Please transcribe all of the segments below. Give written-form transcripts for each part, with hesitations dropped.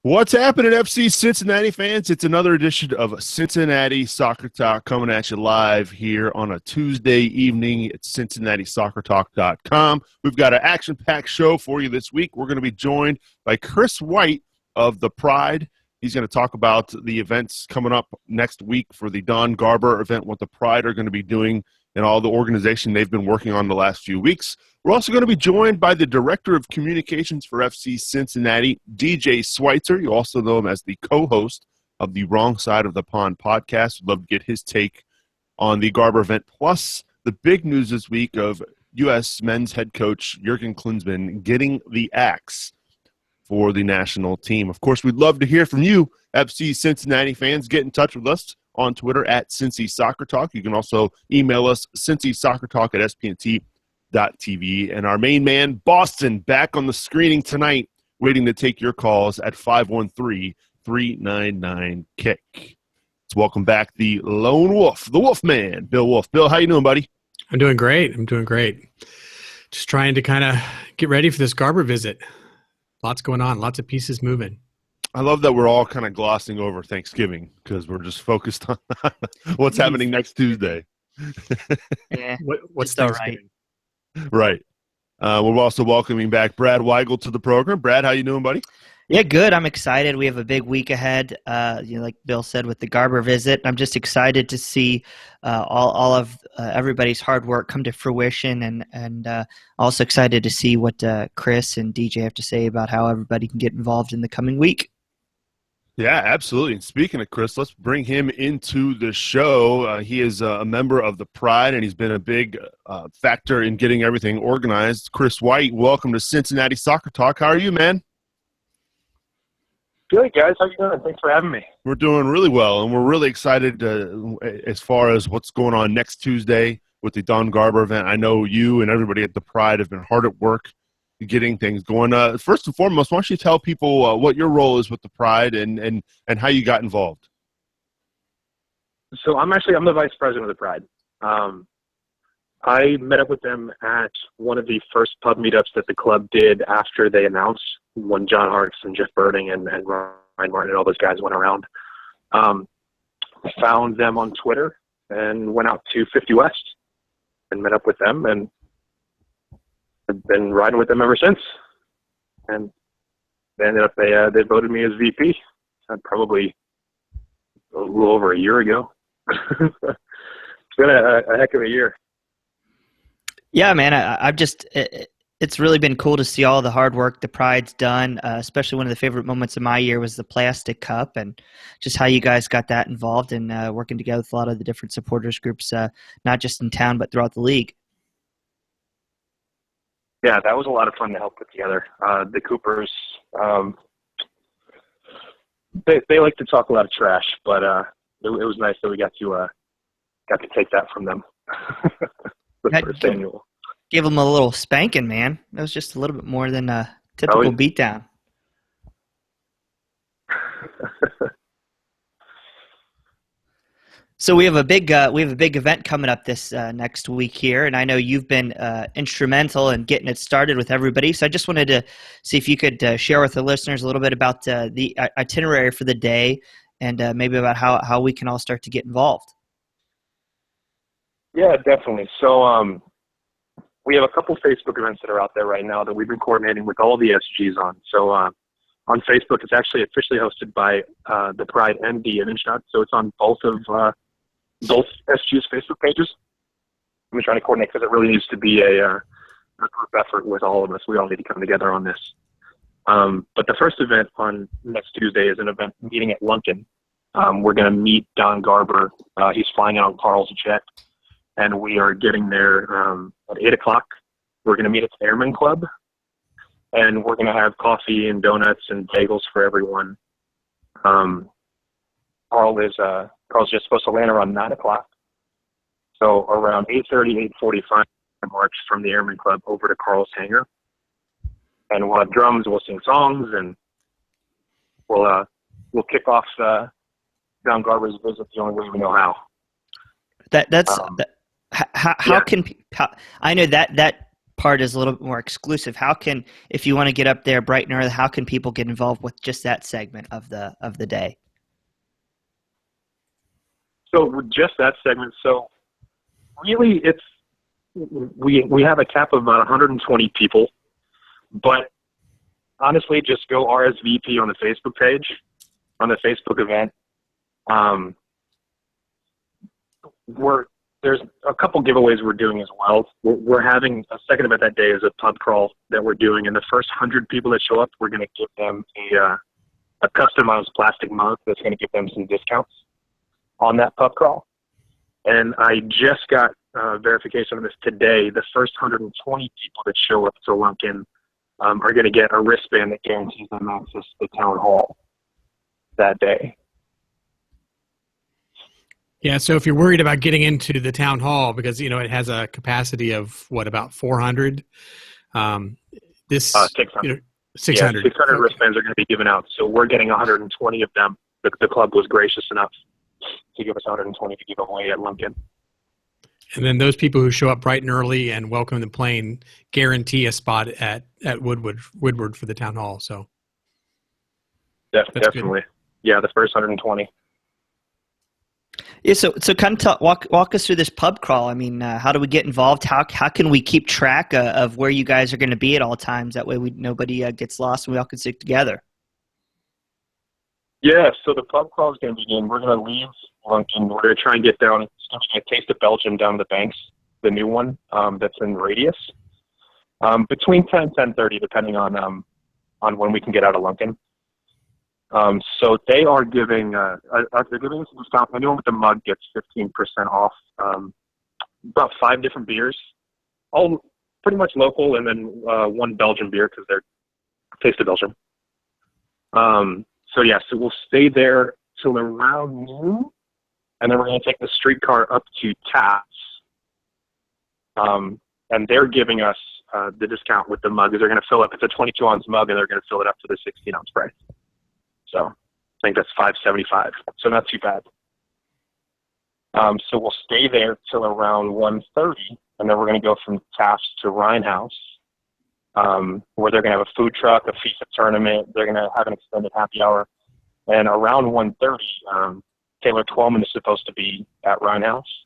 What's happening, FC Cincinnati fans? It's another edition of Cincinnati Soccer Talk coming at you live here on a Tuesday evening at CincinnatiSoccerTalk.com. We've got an action-packed show for you this week. We're going to be joined by Chris White of the Pride. He's going to talk about the events coming up next week for the Don Garber event, what the Pride are going to be doing and all the organization they've been working on the last few weeks. We're also going to be joined by the Director of Communications for FC Cincinnati, DJ Switzer. You also know him as the co-host of the Wrong Side of the Pond podcast. We'd love to get his take on the Garber event, plus the big news this week of U.S. men's head coach Jurgen Klinsmann getting the axe for the national team. Of course, we'd love to hear from you, FC Cincinnati fans. Get in touch with us on Twitter at Cincy Soccer Talk. You can also email us, cincysoccertalk@spnt.tv. And our main man, Boston, back on the screening tonight, waiting to take your calls at 513-399-KICK. Let's welcome back the Lone Wolf, the Wolf Man, Bill Wolf. Bill, how you doing, buddy? I'm doing great. Just trying to kind of get ready for this Garber visit. Lots going on, lots of pieces moving. I love that we're all kind of glossing over Thanksgiving because we're just focused on what's happening next Tuesday. Yeah, what's Thanksgiving? Right. We're also welcoming back Brad Weigel to the program. Brad, how you doing, buddy? Yeah, good. I'm excited. We have a big week ahead, like Bill said, with the Garber visit. I'm just excited to see all of everybody's hard work come to fruition, and also excited to see what Chris and DJ have to say about how everybody can get involved in the coming week. Yeah, absolutely. And speaking of Chris, let's bring him into the show. He is a member of the Pride, and he's been a big factor in getting everything organized. Chris White, welcome to Cincinnati Soccer Talk. How are you, man? Good, guys. How you doing? Thanks for having me. We're doing really well, and we're really excited as far as what's going on next Tuesday with the Don Garber event. I know you and everybody at the Pride have been hard at work getting things going. First and foremost, why don't you tell people what your role is with the Pride and how you got involved? So I'm the vice president of the Pride. I met up with them at one of the first pub meetups that the club did after they announced, when John Harkes and Jeff Birding and Ryan Martin and all those guys went around. Found them on Twitter and went out to 50 West and met up with them, and I've been riding with them ever since. And they ended up, they voted me as VP. Probably a little over a year ago. It's been a heck of a year. Yeah, man, it's really been cool to see all the hard work the Pride's done, especially one of the favorite moments of my year was the plastic cup, and just how you guys got that involved and working together with a lot of the different supporters groups, not just in town but throughout the league. Yeah, that was a lot of fun to help put together. The Coopers, they like to talk a lot of trash, but it was nice that we got to take that from them. Give them a little spanking, man. That was just a little bit more than a typical beatdown. So we have a big event coming up this next week here, and I know you've been instrumental in getting it started with everybody. So I just wanted to see if you could share with the listeners a little bit about the itinerary for the day, and maybe about how we can all start to get involved. Yeah, definitely. So we have a couple Facebook events that are out there right now that we've been coordinating with all the SGs on. So on Facebook, it's actually officially hosted by the Pride and the Image Shot. So it's on both SG's Facebook pages. I'm trying to coordinate because it really needs to be a group effort with all of us. We all need to come together on this. But the first event on next Tuesday is an event meeting at Lunkin. We're going to meet Don Garber. He's flying out on Carl's jet, and we are getting there at 8 o'clock. We're going to meet at the Airman Club, and we're going to have coffee and donuts and bagels for everyone. Carl's just supposed to land around 9 o'clock. So around 8:30, 8:45, march from the Airman Club over to Carl's hangar. And we'll have drums, we'll sing songs, and we'll kick off Don Garber's visit the only way we know how. How can I know that part is a little bit more exclusive. How can, if you want to get up there bright and early, how can people get involved with just that segment of the day? So with just that segment, so really we have a cap of about 120 people, but honestly, just go RSVP on the Facebook page, on the Facebook event. There's a couple giveaways we're doing as well. We're having a second event that day is a pub crawl that we're doing, and the first 100 people that show up, we're going to give them a customized plastic mug that's going to give them some discounts on that pub crawl. And I just got verification of this today. The first 120 people that show up to Lunkin are going to get a wristband that guarantees them access to the town hall that day. Yeah, so if you're worried about getting into the town hall, because it has a capacity of about 400, 600. 600. 600 600 wristbands are going to be given out. So we're getting 120 of them. The club was gracious enough to give us 120 to give away at Lunkin. And then those people who show up bright and early and welcome the plane guarantee a spot at Woodward for the town hall. So definitely, yeah, the first 120. Yeah, so kind of walk us through this pub crawl. I mean, how do we get involved? How can we keep track of where you guys are going to be at all times? That way, nobody gets lost and we all can stick together. Yeah, so the pub crawl is going to begin. We're going to leave Lunkin. We're going to try and get down. It's going to be a Taste of Belgium down the banks, the new one that's in Radius, between 10 and 10:30, depending on when we can get out of Lunkin. So they are giving they're giving us a discount. Anyone with the mug gets 15% off. About 5 different beers, all pretty much local, and then one Belgian beer because they're Taste of Belgium. So we'll stay there till around noon, and then we're going to take the streetcar up to Taft's. And they're giving us the discount with the mug. They're going to fill up. It's a 22-ounce mug, and they're going to fill it up to the 16-ounce price. So I think that's $5.75. So not too bad. So we'll stay there till around 1:30, and then we're going to go from Taft's to Rhine House, where they're going to have a food truck, a FIFA tournament. They're going to have an extended happy hour. And around 1:30, Taylor Twellman is supposed to be at Rhine House.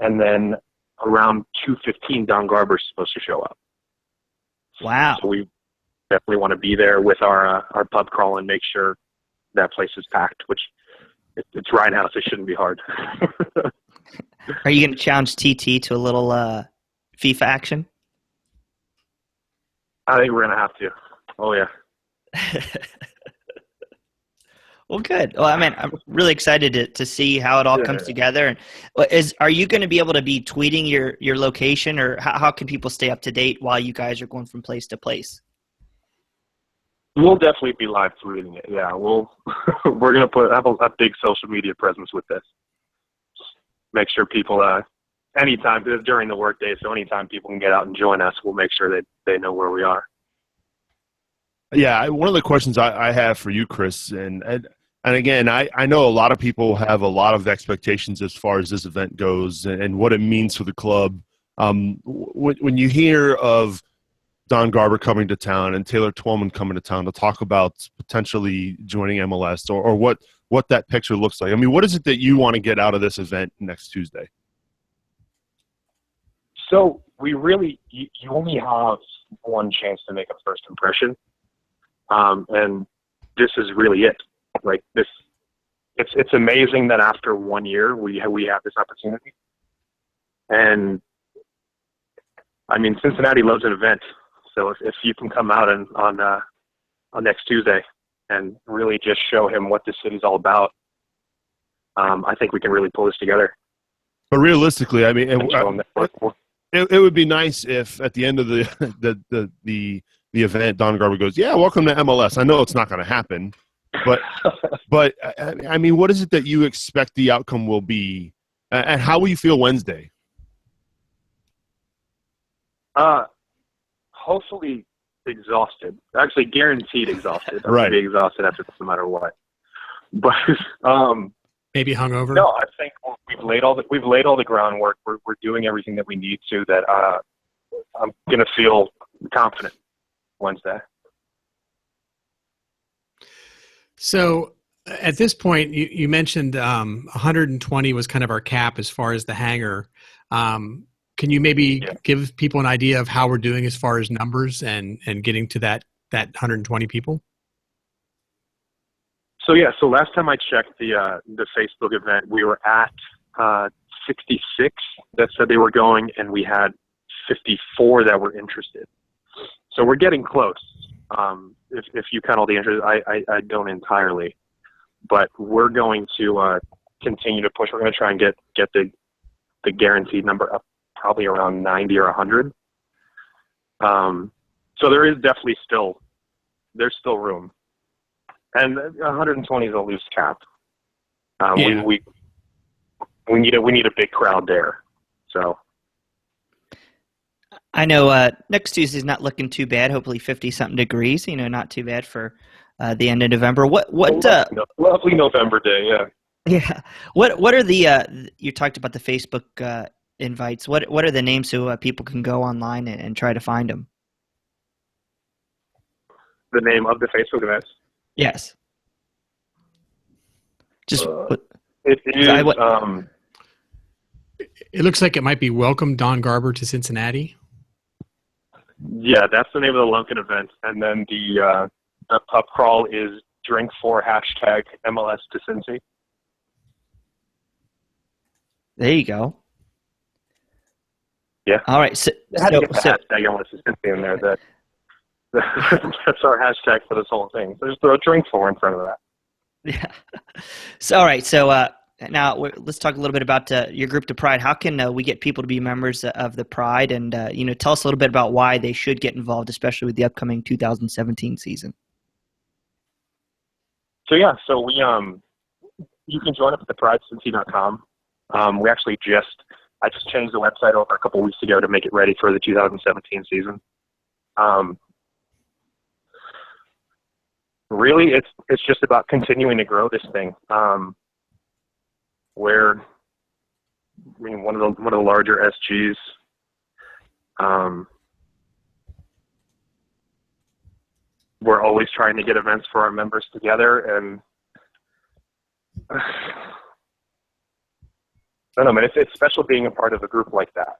And then around 2:15, Don Garber is supposed to show up. Wow. So we definitely want to be there with our pub crawl and make sure that place is packed, which it's Rhine House. It shouldn't be hard. Are you going to challenge TT to a little FIFA action? I think we're going to have to. Oh, yeah. Well, good. Well, I mean, I'm really excited to see how it all comes together. And are you going to be able to be tweeting your location, or how can people stay up to date while you guys are going from place to place? We'll definitely be live tweeting it. Yeah, we're going to have a big social media presence with this. Make sure people, anytime, because it's during the workday, so anytime people can get out and join us, we'll make sure that they know where we are. Yeah, one of the questions I have for you, Chris, and again, I know a lot of people have a lot of expectations as far as this event goes and what it means for the club. When you hear of Don Garber coming to town and Taylor Twellman coming to town to talk about potentially joining MLS or what that picture looks like, I mean, what is it that you want to get out of this event next Tuesday? So we really, you only have one chance to make a first impression. And this is really it. Like this, it's amazing that after 1 year we have this opportunity. And I mean, Cincinnati loves an event. So if you can come out on next Tuesday and really just show him what this city's all about, I think we can really pull this together. But realistically, I mean, it would be nice if at the end of the event, Don Garber goes, "Yeah, welcome to MLS." I know it's not going to happen, but I mean, what is it that you expect the outcome will be, and how will you feel Wednesday? Hopefully exhausted. Actually, guaranteed exhausted. I'm right. Gonna be exhausted after this, no matter what. But maybe hungover. No, I think we've laid all the groundwork. We're doing everything that we need to. That I'm going to feel confident Wednesday. So at this point, you mentioned 120 was kind of our cap as far as the hangar. Can you maybe give people an idea of how we're doing as far as numbers and getting to that 120 people? So last time I checked the Facebook event, we were at 66 that said they were going, and we had 54 that were interested. So we're getting close. If you count all the interest, I don't entirely, but we're going to continue to push. We're going to try and get the guaranteed number up probably around 90 or 100. So there is definitely there's still room, and 120 is a loose cap. We need a big crowd there. So I know next Tuesday's not looking too bad. Hopefully 50-something degrees. Not too bad for the end of November. Lovely November day. Yeah. Yeah. What are the you talked about the Facebook invites. What are the names so people can go online and try to find them? The name of the Facebook events? Yes. Just it is. It looks like it might be Welcome Don Garber to Cincinnati. Yeah, that's the name of the Lunkin event, and then the pub crawl is Drink for #MLS to Cincy. There you go. Yeah. All right. So, I had to get the hashtag MLS to Cincy in there. That's our hashtag for this whole thing. So just throw Drink for in front of that. Yeah. So all right. So now let's talk a little bit about your group, the Pride. How can we get people to be members of the Pride, and tell us a little bit about why they should get involved, especially with the upcoming 2017 season. So we you can join us at thepridecincy.com. I just changed the website over a couple of weeks ago to make it ready for the 2017 season. Really, it's just about continuing to grow this thing. We're one of the larger SGs. We're always trying to get events for our members together, and I don't know, man. It's special being a part of a group like that.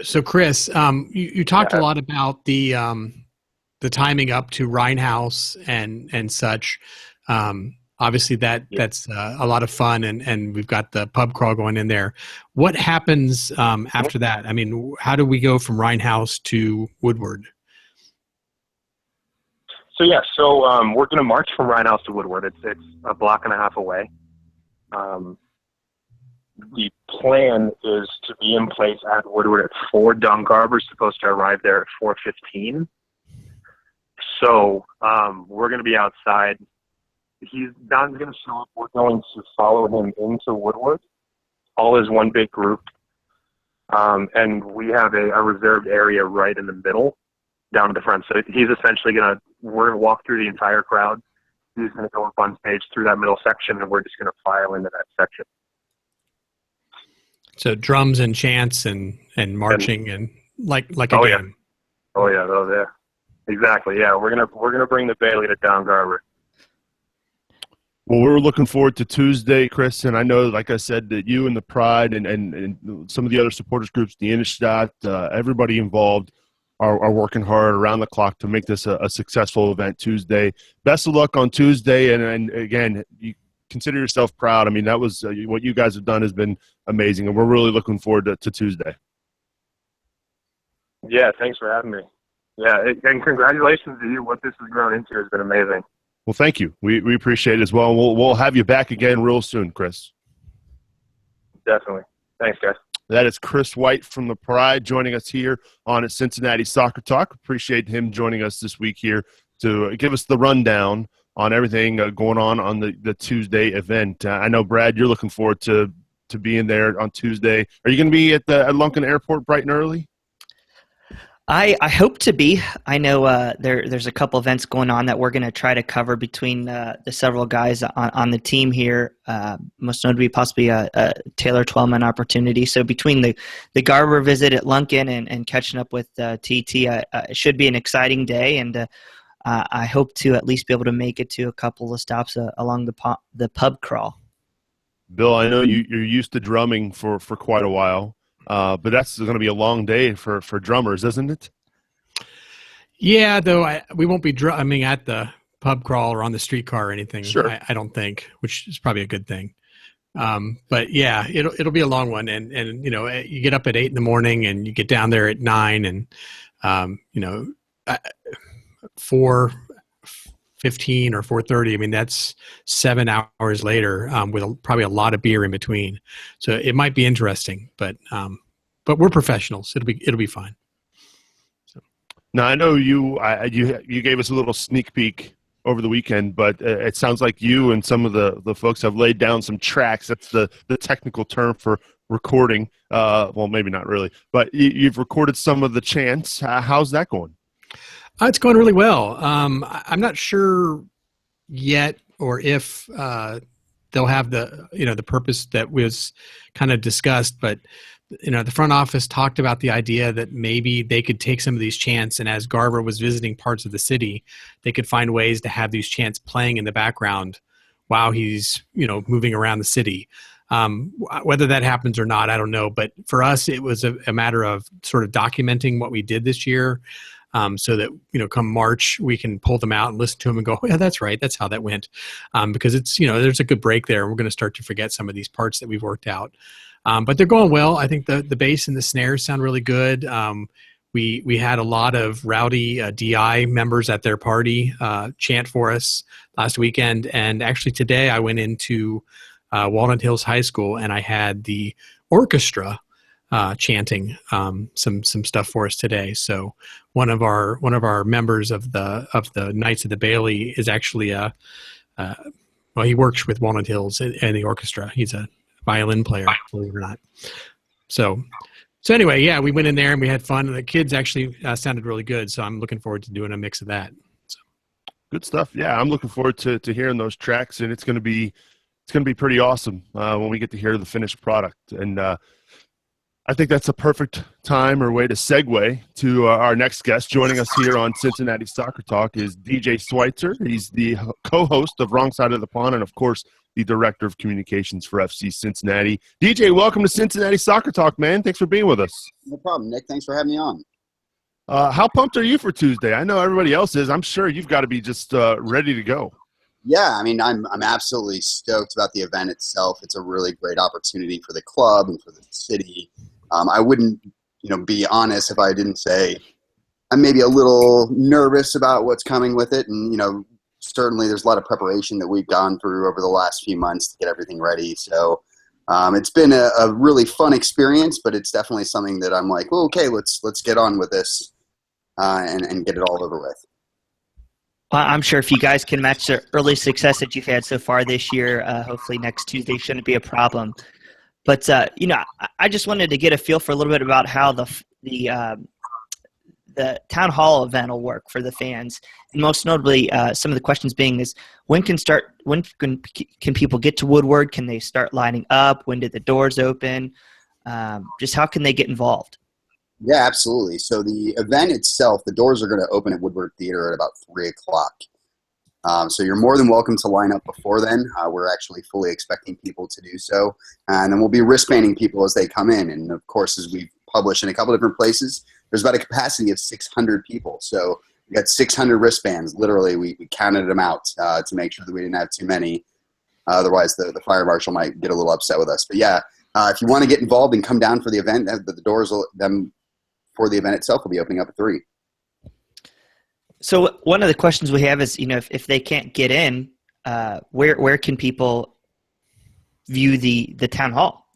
So Chris, you talked a lot about the timing up to Rhinehouse and such. Obviously that's a lot of fun, and we've got the pub crawl going in there. What happens after that? I mean, how do we go from Rhinehouse to Woodward? So we're going to march from Rhinehouse to Woodward. It's a block and a half away. The plan is to be in place at Woodward at 4. Don Garber's supposed to arrive there at 4:15. So we're going to be outside. Don's going to show up. We're going to follow him into Woodward, all as one big group. And we have a reserved area right in the middle, down to the front. So he's essentially we're going to walk through the entire crowd. He's going to go up on stage through that middle section, and we're just going to file into that section. So drums and chants and marching and like a game. Oh yeah, exactly. Yeah, we're gonna bring the Bailey to Don Garber. Well, we're looking forward to Tuesday, Chris, and I know, like I said, that you and the Pride and some of the other supporters groups, the Innenstadt, everybody involved are working hard around the clock to make this a successful event Tuesday. Best of luck on Tuesday, and again, you consider yourself proud. I mean, that was what you guys have done has been amazing, and we're really looking forward to Tuesday. Yeah, thanks for having me. Yeah, and congratulations to you. What this has grown into has been amazing. Well, thank you. We appreciate it as well. We'll have you back again real soon, Chris. Definitely. Thanks, guys. That is Chris White from the Pride joining us here on Cincinnati Soccer Talk. Appreciate him joining us this week here to give us the rundown on everything going on the Tuesday event. I know, Brad, you're looking forward to being there on Tuesday. Are you going to be at Lunkin Airport bright and early? I hope to be. I know there's a couple events going on that we're going to try to cover between the several guys on the team here. Most notably, possibly a Taylor Twellman opportunity. So between the Garber visit at Lunkin and catching up with TT, it should be an exciting day. And I hope to at least be able to make it to a couple of stops along the pub crawl. Bill, I know you're used to drumming for quite a while. But that's going to be a long day for drummers, isn't it? Yeah, though we won't be drumming at the pub crawl or on the streetcar or anything. Sure. I don't think, which is probably a good thing. But yeah, it'll be a long one, and you get up at 8 a.m. and you get down there at 9, and 4:15 or 4:30. I mean, that's 7 hours later with probably a lot of beer in between. So it might be interesting, but we're professionals. It'll be fine. So. Now I know you gave us a little sneak peek over the weekend, but it sounds like you and some of the folks have laid down some tracks. That's the technical term for recording. Well, maybe not really, but you've recorded some of the chants. How's that going? It's going really well. I'm not sure yet, or if they'll have the purpose that was kind of discussed. But the front office talked about the idea that maybe they could take some of these chants, and as Garber was visiting parts of the city, they could find ways to have these chants playing in the background while he's moving around the city. Whether that happens or not, I don't know. But for us, it was a matter of sort of documenting what we did this year. So that, come March, we can pull them out and listen to them and go, oh, yeah, that's right. That's how that went. Because it's, there's a good break there. And we're going to start to forget some of these parts that we've worked out. But they're going well. I think the bass and the snares sound really good. We had a lot of rowdy DI members at their party chant for us last weekend. And actually today I went into Walnut Hills High School and I had the orchestra chanting some stuff for us today. So one of our members of the Knights of the Bailey is actually he works with Walnut Hills and the orchestra. He's a violin player, believe it or not. So anyway, yeah, we went in there and we had fun, and the kids actually sounded really good. So I'm looking forward to doing a mix of that. So. Good stuff. Yeah, I'm looking forward to hearing those tracks, and it's going to be pretty awesome when we get to hear the finished product. And I think that's a perfect time or way to segue to our next guest. Joining us here on Cincinnati Soccer Talk is DJ Switzer. He's the co-host of Wrong Side of the Pond and, of course, the Director of Communications for FC Cincinnati. DJ, welcome to Cincinnati Soccer Talk, man. Thanks for being with us. No problem, Nick. Thanks for having me on. How pumped are you for Tuesday? I know everybody else is. I'm sure you've got to be just ready to go. Yeah, I mean, I'm absolutely stoked about the event itself. It's a really great opportunity for the club and for the city. I wouldn't, be honest if I didn't say I'm maybe a little nervous about what's coming with it. And, certainly there's a lot of preparation that we've gone through over the last few months to get everything ready. So it's been a really fun experience, but it's definitely something that I'm like, well, okay, let's get on with this and get it all over with. Well, I'm sure if you guys can match the early success that you've had so far this year, hopefully next Tuesday shouldn't be a problem. But, I just wanted to get a feel for a little bit about how the town hall event will work for the fans. And most notably, some of the questions being is, when can people get to Woodward? Can they start lining up? When did the doors open? Just how can they get involved? Yeah, absolutely. So the event itself, the doors are going to open at Woodward Theater at about 3 o'clock. So you're more than welcome to line up before then. We're actually fully expecting people to do so. And then we'll be wristbanding people as they come in. And, of course, as we've published in a couple different places, there's about a capacity of 600 people. So we got 600 wristbands. Literally, we counted them out to make sure that we didn't have too many. Otherwise, the fire marshal might get a little upset with us. But, yeah, if you want to get involved and come down for the event, the doors for the event itself will be opening up at 3. So one of the questions we have is, if they can't get in, where can people view the town hall?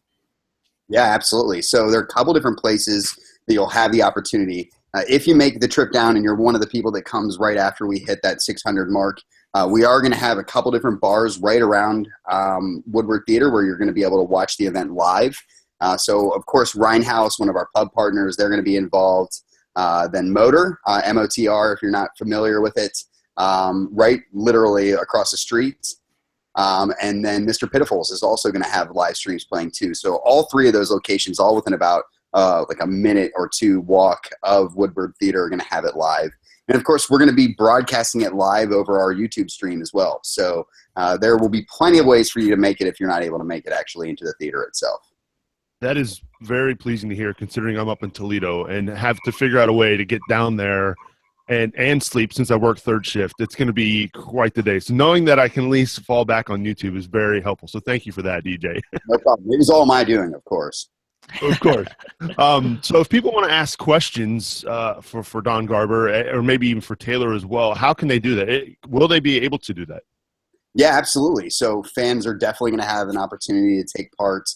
Yeah, absolutely. So there are a couple different places that you'll have the opportunity. If you make the trip down and you're one of the people that comes right after we hit that 600 mark, we are going to have a couple different bars right around Woodward Theater where you're going to be able to watch the event live. So, of course, Rhinehouse, one of our pub partners, they're going to be involved. then Motor, MOTR, if you're not familiar with it, right literally across the street. And then Mr. Pitifuls is also going to have live streams playing too. So all three of those locations, all within about like a minute or two walk of Woodward Theater, are going to have it live. And of course, we're going to be broadcasting it live over our YouTube stream as well. So there will be plenty of ways for you to make it if you're not able to make it actually into the theater itself. That is very pleasing to hear, considering I'm up in Toledo and have to figure out a way to get down there and sleep since I work third shift. It's going to be quite the day. So knowing that I can at least fall back on YouTube is very helpful. So thank you for that, DJ. No problem. It was all my doing, of course. Of course. So if people want to ask questions for Don Garber, or maybe even for Taylor as well, how can they do that? Will they be able to do that? Yeah, absolutely. So fans are definitely going to have an opportunity to take part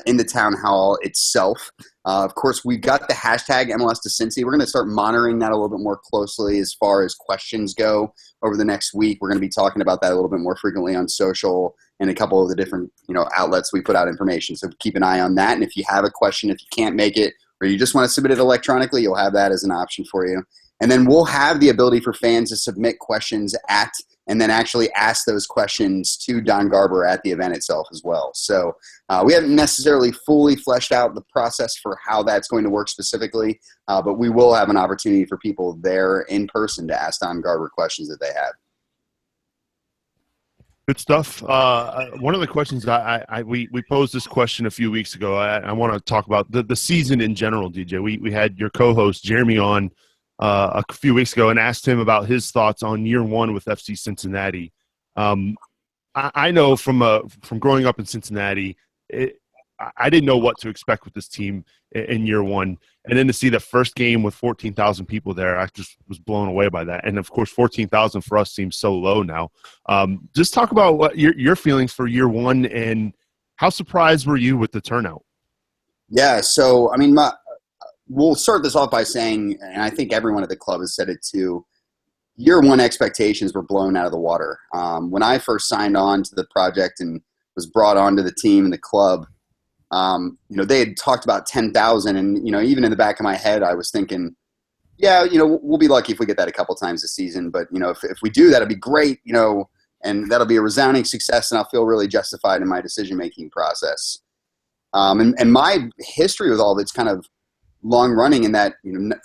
in the town hall itself. Of course, we've got the hashtag MLS to Cincy. We're going to start monitoring that a little bit more closely as far as questions go over the next week. We're going to be talking about that a little bit more frequently on social and a couple of the different outlets we put out information. So keep an eye on that. And if you have a question, if you can't make it, or you just want to submit it electronically, you'll have that as an option for you. And then we'll have the ability for fans to submit questions and then actually ask those questions to Don Garber at the event itself as well. So we haven't necessarily fully fleshed out the process for how that's going to work specifically, but we will have an opportunity for people there in person to ask Don Garber questions that they have. Good stuff. One of the questions we posed this question a few weeks ago. I want to talk about the season in general, DJ. We had your co-host Jeremy on a few weeks ago and asked him about his thoughts on year one with FC Cincinnati. I know from growing up in Cincinnati, I didn't know what to expect with this team in year one. And then to see the first game with 14,000 people there, I just was blown away by that. And, of course, 14,000 for us seems so low now. Just talk about what your feelings for year one and how surprised were you with the turnout? Yeah, so, I mean, we'll start this off by saying, and I think everyone at the club has said it too, year one expectations were blown out of the water. When I first signed on to the project and was brought onto the team and the club, they had talked about 10,000, and even in the back of my head, I was thinking, yeah, we'll be lucky if we get that a couple times this season, but if we do, that'd be great, and that'll be a resounding success, and I'll feel really justified in my decision making process. And my history with all of it's kind of long running in that,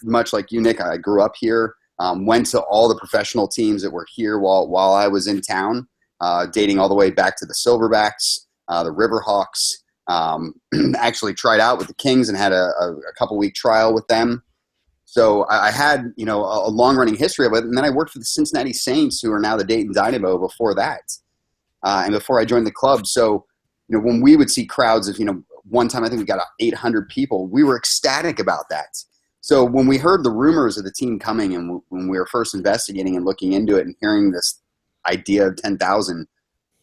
much like you, Nick, I grew up here, went to all the professional teams that were here while I was in town, dating all the way back to the Silverbacks, the Riverhawks. Actually tried out with the Kings and had a couple-week trial with them. So I had, a long-running history of it. And then I worked for the Cincinnati Saints, who are now the Dayton Dynamo, before that. And before I joined the club. So, when we would see crowds of, one time I think we got 800 people, we were ecstatic about that. So when we heard the rumors of the team coming and when we were first investigating and looking into it and hearing this idea of 10,000,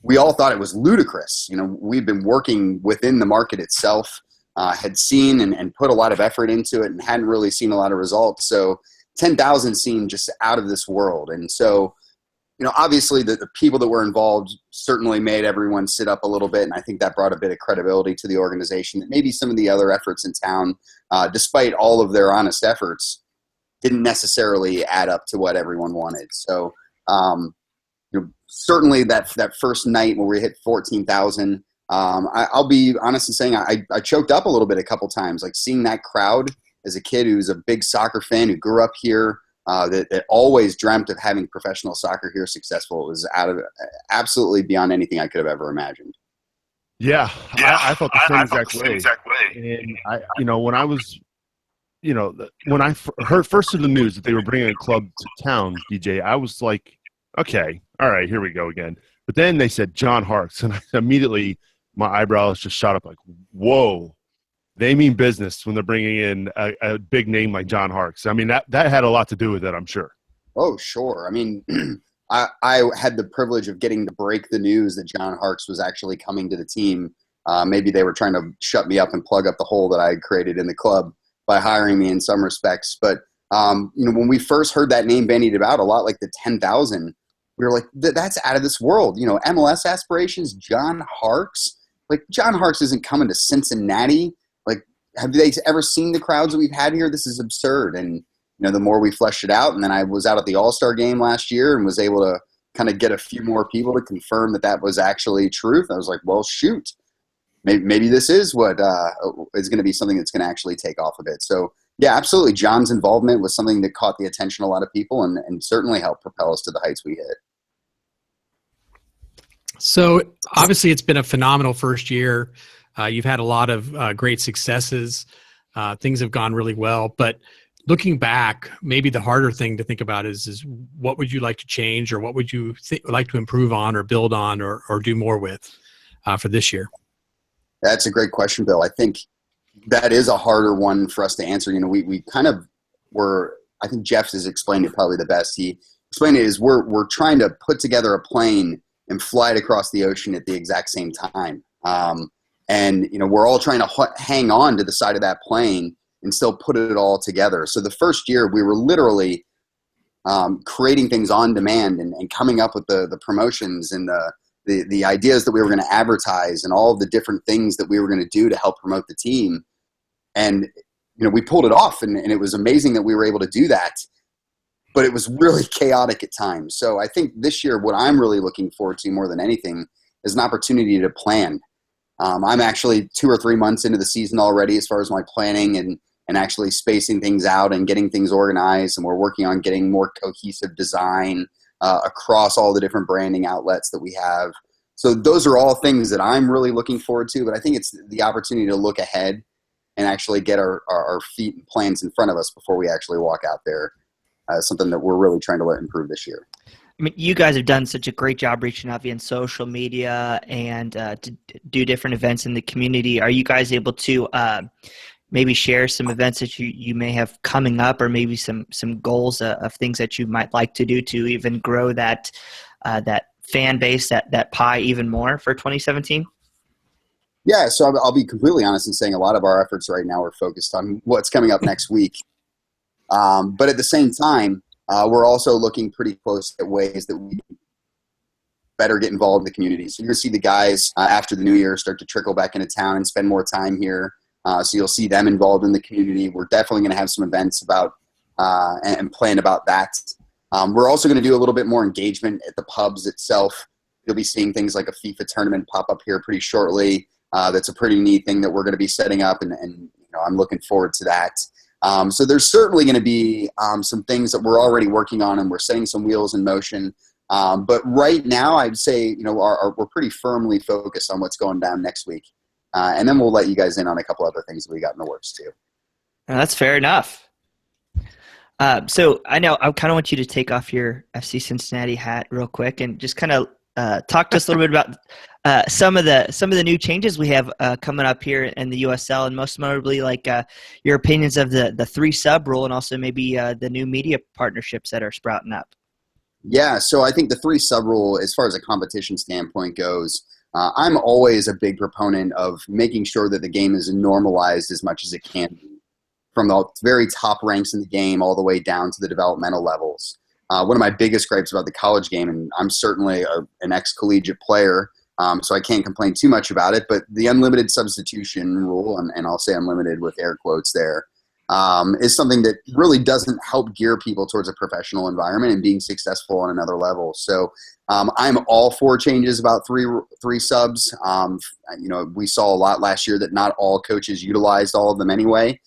we all thought it was ludicrous. We've been working within the market itself, had seen and put a lot of effort into it and hadn't really seen a lot of results. So 10,000 seemed just out of this world. And so, obviously the people that were involved certainly made everyone sit up a little bit. And I think that brought a bit of credibility to the organization that maybe some of the other efforts in town, despite all of their honest efforts, didn't necessarily add up to what everyone wanted. So, certainly that first night when we hit 14,000, I'll be honest in saying I choked up a little bit a couple times, like seeing that crowd as a kid who's a big soccer fan who grew up here, that always dreamt of having professional soccer here successful. It was absolutely beyond anything I could have ever imagined. Yeah, I thought the same exact way. And when I was, when I heard first of the news that they were bringing a club to town, DJ, I was like, okay, all right, here we go again. But then they said John Harkes, and immediately my eyebrows just shot up like, whoa, they mean business when they're bringing in a big name like John Harkes. I mean, that had a lot to do with it, I'm sure. Oh, sure. I mean, I had the privilege of getting to break the news that John Harkes was actually coming to the team. Maybe they were trying to shut me up and plug up the hole that I had created in the club by hiring me in some respects. But, when we first heard that name bandied about, a lot like the 10,000, we were like, that's out of this world. MLS aspirations, John Harkes. Like, John Harkes isn't coming to Cincinnati. Like, have they ever seen the crowds that we've had here? This is absurd. And, the more we fleshed it out. And then I was out at the All-Star game last year and was able to kind of get a few more people to confirm that was actually truth. I was like, well, shoot, maybe this is what is going to be something that's going to actually take off a bit. So yeah, absolutely. John's involvement was something that caught the attention of a lot of people and certainly helped propel us to the heights we hit. So obviously it's been a phenomenal first year. You've had a lot of great successes. Things have gone really well, but looking back, maybe the harder thing to think about is what would you like to change, or what would you like to improve on or build on or do more with for this year? That's a great question, Bill. I think that is a harder one for us to answer. We kind of were, I think Jeff has explained it probably the best. He explained it as we're trying to put together a plane and fly it across the ocean at the exact same time. And we're all trying to hang on to the side of that plane and still put it all together. So the first year we were literally creating things on demand and coming up with the promotions and the ideas that we were going to advertise and all the different things that we were going to do to help promote the team. And, we pulled it off and it was amazing that we were able to do that, but it was really chaotic at times. So I think this year, what I'm really looking forward to more than anything is an opportunity to plan. I'm actually 2 or 3 months into the season already as far as my planning and actually spacing things out and getting things organized. And we're working on getting more cohesive design across all the different branding outlets that we have. So those are all things that I'm really looking forward to. But I think it's the opportunity to look ahead and actually get our feet and plans in front of us before we actually walk out there. Something that we're really trying to improve this year. I mean, you guys have done such a great job reaching out via social media and to do different events in the community. Are you guys able to maybe share some events that you may have coming up, or maybe some goals of things that you might like to do to even grow that fan base, that pie even more for 2017? Yeah, so I'll be completely honest in saying a lot of our efforts right now are focused on what's coming up next week. But at the same time, we're also looking pretty close at ways that we better get involved in the community. So you're going to see the guys after the new year start to trickle back into town and spend more time here. So you'll see them involved in the community. We're definitely going to have some events about and plan about that. We're also going to do a little bit more engagement at the pubs itself. You'll be seeing things like a FIFA tournament pop up here pretty shortly. That's a pretty neat thing that we're going to be setting up, and I'm looking forward to that. So there's certainly going to be some things that we're already working on, and we're setting some wheels in motion. But right now, I'd say we're pretty firmly focused on what's going down next week, and then we'll let you guys in on a couple other things that we got in the works too. That's fair enough. So I know I kind of want you to take off your FC Cincinnati hat real quick and just kind of talk to us a little bit about some of the new changes we have coming up here in the USL, and most notably, like your opinions of the 3 sub rule, and also maybe the new media partnerships that are sprouting up. Yeah, so I think the 3 sub rule, as far as a competition standpoint goes, I'm always a big proponent of making sure that the game is normalized as much as it can be, from the very top ranks in the game all the way down to the developmental levels. One of my biggest gripes about the college game, and I'm certainly an ex-collegiate player, so I can't complain too much about it, but the unlimited substitution rule, and I'll say unlimited with air quotes there, is something that really doesn't help gear people towards a professional environment and being successful on another level. So I'm all for changes about three subs. We saw a lot last year that not all coaches utilized all of them anyway.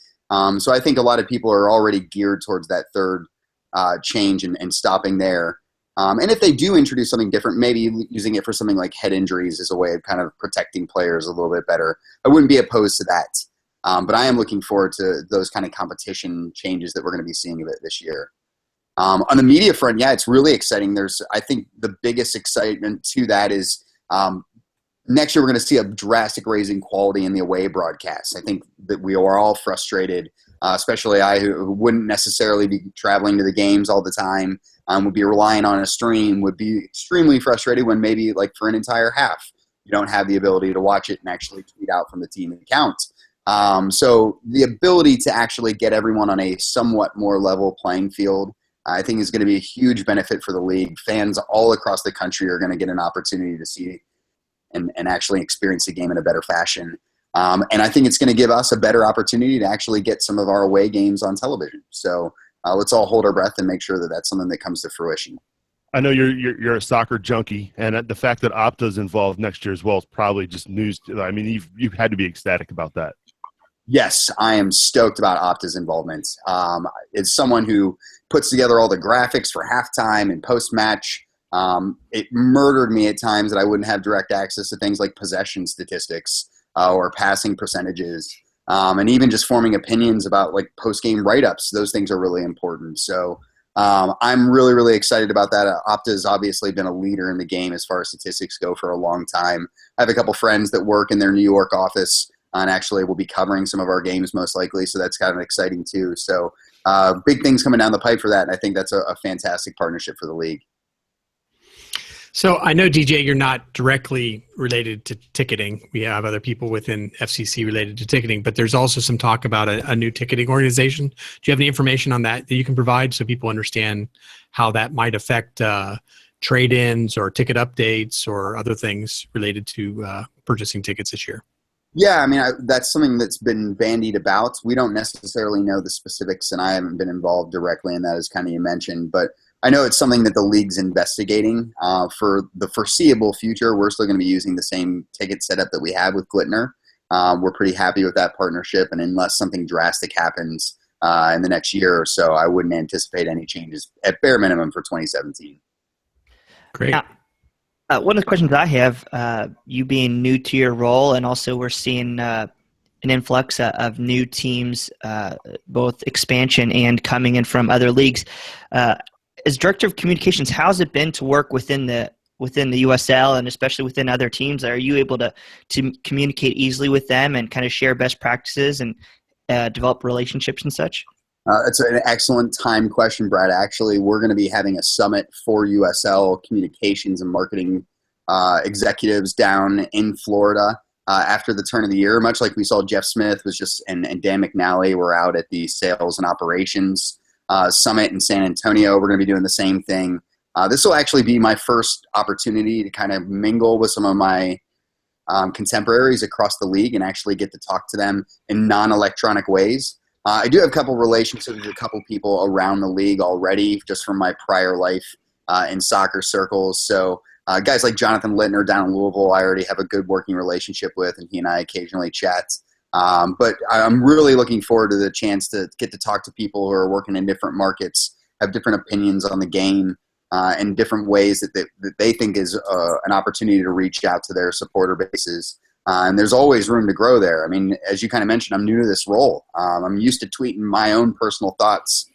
So I think a lot of people are already geared towards that third change and stopping there. And if they do introduce something different, maybe using it for something like head injuries as a way of kind of protecting players a little bit better, I wouldn't be opposed to that. But I am looking forward to those kind of competition changes that we're going to be seeing of it this year. On the media front, yeah, it's really exciting. I think the biggest excitement to that is next year we're going to see a drastic raise in quality in the away broadcasts. I think that we are all frustrated, especially I who wouldn't necessarily be traveling to the games all the time, would be relying on a stream, would be extremely frustrated when maybe like for an entire half you don't have the ability to watch it and actually tweet out from the team account. So the ability to actually get everyone on a somewhat more level playing field, I think is going to be a huge benefit for the league. Fans all across the country are going to get an opportunity to see and actually experience the game in a better fashion. And I think it's going to give us a better opportunity to actually get some of our away games on television. So let's all hold our breath and make sure that that's something that comes to fruition. I know you're a soccer junkie, and the fact that Opta's involved next year as well is probably just news. I mean, you've had to be ecstatic about that. Yes, I am stoked about Opta's involvement. It's someone who puts together all the graphics for halftime and post-match. It murdered me at times that I wouldn't have direct access to things like possession statistics or passing percentages, and even just forming opinions about like post-game write-ups. Those things are really important. So I'm really, really excited about that. Opta has obviously been a leader in the game as far as statistics go for a long time. I have a couple friends that work in their New York office and actually will be covering some of our games most likely. So that's kind of exciting too. So big things coming down the pipe for that. And I think that's a fantastic partnership for the league. So I know, DJ, you're not directly related to ticketing. We have other people within FCC related to ticketing, but there's also some talk about a new ticketing organization. Do you have any information on that you can provide so people understand how that might affect trade-ins or ticket updates or other things related to purchasing tickets this year? Yeah, I mean, that's something that's been bandied about. We don't necessarily know the specifics, and I haven't been involved directly in that, as kind of you mentioned, but I know it's something that the league's investigating. For the foreseeable future, we're still going to be using the same ticket setup that we have with Glittner. We're pretty happy with that partnership, and unless something drastic happens in the next year or so, I wouldn't anticipate any changes at bare minimum for 2017. Great. Now, one of the questions I have, you being new to your role, and also we're seeing an influx of new teams, both expansion and coming in from other leagues. As director of communications, how's it been to work within the USL and especially within other teams? Are you able to communicate easily with them and kind of share best practices and develop relationships and such? It's an excellent time question, Brad. Actually, we're going to be having a summit for USL communications and marketing executives down in Florida after the turn of the year. Much like we saw Jeff Smith was just and Dan McNally were out at the sales and operations summit in San Antonio. We're going to be doing the same thing. This will actually be my first opportunity to kind of mingle with some of my contemporaries across the league and actually get to talk to them in non-electronic ways. I do have a couple relationships with a couple people around the league already, just from my prior life in soccer circles. So guys like Jonathan Littner down in Louisville, I already have a good working relationship with, and he and I occasionally chat. But I'm really looking forward to the chance to get to talk to people who are working in different markets, have different opinions on the game, and different ways that they think is an opportunity to reach out to their supporter bases. And there's always room to grow there. I mean, as you kind of mentioned, I'm new to this role. I'm used to tweeting my own personal thoughts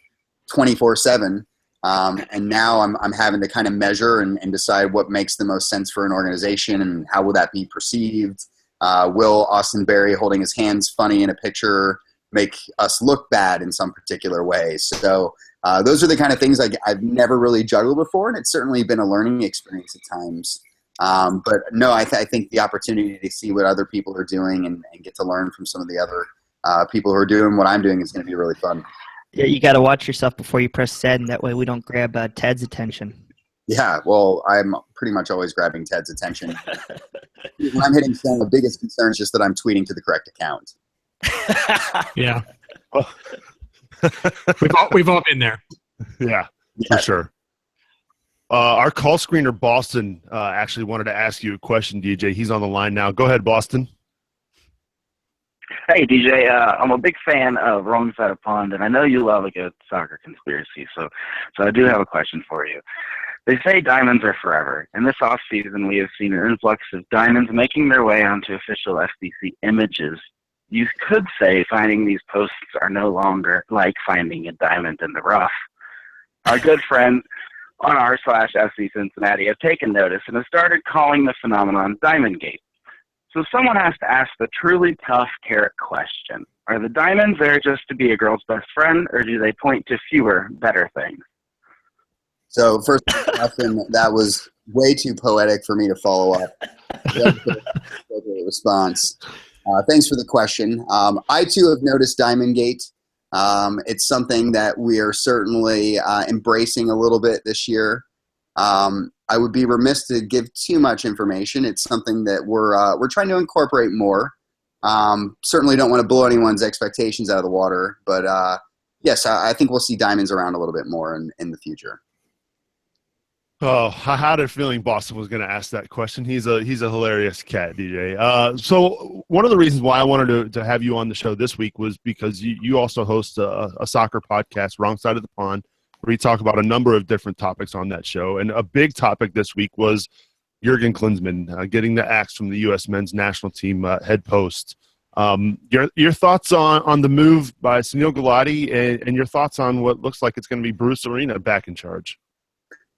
24/7. And now I'm having to kind of measure and decide what makes the most sense for an organization and how will that be perceived. Will Austin Berry holding his hands funny in a picture make us look bad in some particular way? So those are the kind of things I've never really juggled before, and it's certainly been a learning experience at times. But no, I think the opportunity to see what other people are doing and get to learn from some of the other people who are doing what I'm doing is going to be really fun. Yeah, you got to watch yourself before you press send. That way we don't grab Ted's attention. Yeah, well, I'm pretty much always grabbing Ted's attention. When I'm hitting send, the biggest concern is just that I'm tweeting to the correct account. Yeah. We've all been there. Yeah, for sure. Our call screener, Boston, actually wanted to ask you a question, DJ. He's on the line now. Go ahead, Boston. Hey, DJ. I'm a big fan of Wrong Side of Pond, and I know you love a good soccer conspiracy, so I do have a question for you. They say diamonds are forever. In this offseason, we have seen an influx of diamonds making their way onto official FCC images. You could say finding these posts are no longer like finding a diamond in the rough. Our good friends on r/FC Cincinnati have taken notice and have started calling the phenomenon Diamondgate. So someone has to ask the truly tough carrot question. Are the diamonds there just to be a girl's best friend, or do they point to fewer, better things? So first question, that was way too poetic for me to follow up. Response. Thanks for the question. I too have noticed Diamondgate. It's something that we are certainly embracing a little bit this year. I would be remiss to give too much information. It's something that we're trying to incorporate more. Certainly don't want to blow anyone's expectations out of the water, but Yes, I think we'll see Diamonds around a little bit more in the future. Oh, I had a feeling Boston was going to ask that question. He's a hilarious cat, DJ. So one of the reasons why I wanted to have you on the show this week was because you also host a soccer podcast, Wrong Side of the Pond, where you talk about a number of different topics on that show. And a big topic this week was Jurgen Klinsmann getting the axe from the U.S. men's national team head post. Your thoughts on the move by Sunil Gulati and your thoughts on what looks like it's going to be Bruce Arena back in charge.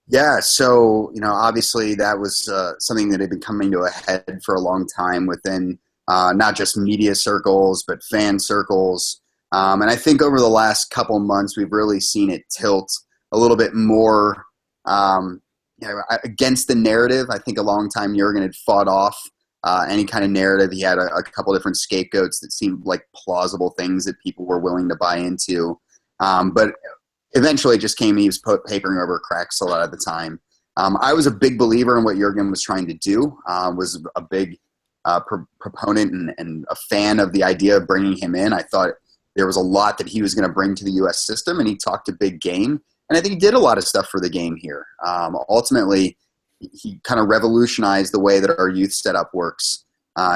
Yeah, so, obviously that was something that had been coming to a head for a long time within not just media circles, but fan circles. And I think over the last couple months, we've really seen it tilt a little bit more against the narrative. I think a long time Jurgen had fought off any kind of narrative. He had a couple different scapegoats that seemed like plausible things that people were willing to buy into. But eventually it just came, he was papering over cracks a lot of the time. I was a big believer in what Jurgen was trying to do, was a big proponent and a fan of the idea of bringing him in. I thought there was a lot that he was going to bring to the U.S. system, and he talked a big game. And I think he did a lot of stuff for the game here. Ultimately, he kind of revolutionized the way that our youth setup works.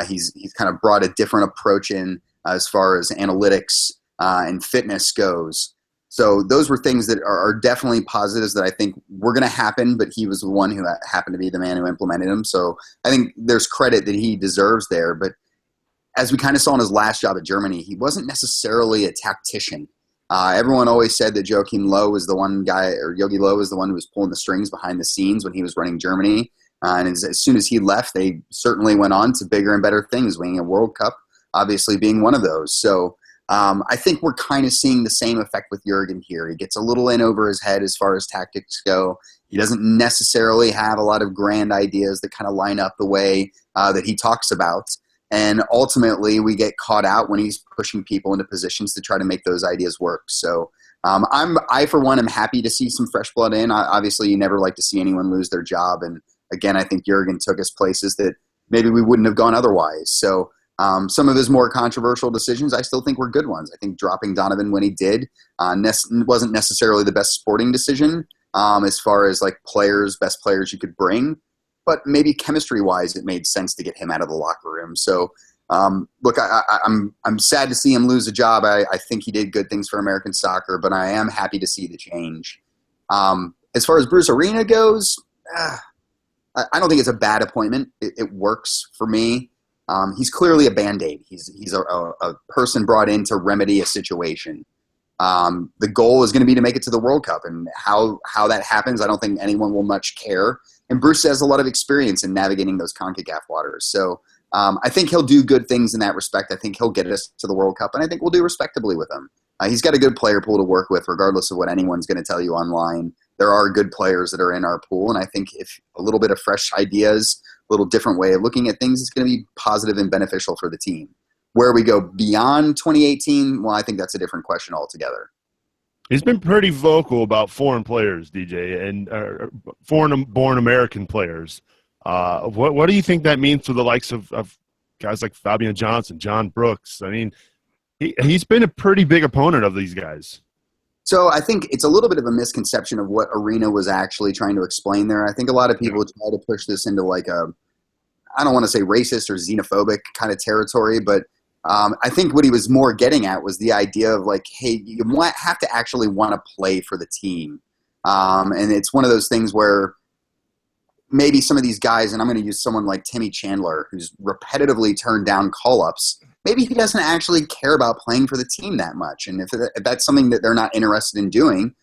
He's kind of brought a different approach in as far as analytics and fitness goes. So those were things that are definitely positives that I think were going to happen, but he was the one who happened to be the man who implemented them. So I think there's credit that he deserves there. But as we kind of saw in his last job at Germany, he wasn't necessarily a tactician. Everyone always said that Joachim Low was the one guy, or Yogi Low was the one who was pulling the strings behind the scenes when he was running Germany. And as soon as he left, they certainly went on to bigger and better things, winning a World Cup, obviously being one of those. So I think we're kind of seeing the same effect with Jurgen here. He gets a little in over his head as far as tactics go. He doesn't necessarily have a lot of grand ideas that kind of line up the way that he talks about. And ultimately, we get caught out when he's pushing people into positions to try to make those ideas work. So I, for one, am happy to see some fresh blood in. Obviously, you never like to see anyone lose their job. And again, I think Jurgen took us places that maybe we wouldn't have gone otherwise. So some of his more controversial decisions, I still think were good ones. I think dropping Donovan when he did wasn't necessarily the best sporting decision as far as like best players you could bring. But maybe chemistry-wise, it made sense to get him out of the locker room. So, look, I'm sad to see him lose a job. I think he did good things for American soccer, but I am happy to see the change. As far as Bruce Arena goes, I don't think it's a bad appointment. It works for me. He's clearly a Band-Aid. He's a person brought in to remedy a situation. The goal is going to be to make it to the World Cup, and how that happens, I don't think anyone will much care. And Bruce has a lot of experience in navigating those CONCACAF waters. So I think he'll do good things in that respect. I think he'll get us to the World Cup, and I think we'll do respectably with him. He's got a good player pool to work with, regardless of what anyone's going to tell you online. There are good players that are in our pool, and I think if a little bit of fresh ideas, a little different way of looking at things is going to be positive and beneficial for the team. Where we go beyond 2018, well, I think that's a different question altogether. He's been pretty vocal about foreign players, DJ, and foreign-born American players. What do you think that means for the likes of guys like Fabian Johnson, John Brooks? I mean, he's been a pretty big opponent of these guys. So I think it's a little bit of a misconception of what Arena was actually trying to explain there. I think a lot of people try to push this into like I don't want to say racist or xenophobic kind of territory, but I think what he was more getting at was the idea of like, hey, you have to actually want to play for the team. And it's one of those things where maybe some of these guys, and I'm going to use someone like Timmy Chandler, who's repetitively turned down call-ups, maybe he doesn't actually care about playing for the team that much. And if that's something that they're not interested in doing,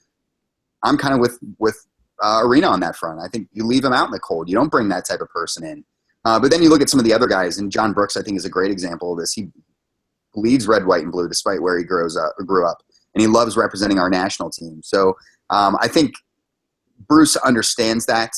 I'm kind of with Arena on that front. I think you leave him out in the cold. You don't bring that type of person in. But then you look at some of the other guys, and John Brooks, I think, is a great example of this. He bleeds red, white, and blue despite where he grew up, and he loves representing our national team. So I think Bruce understands that.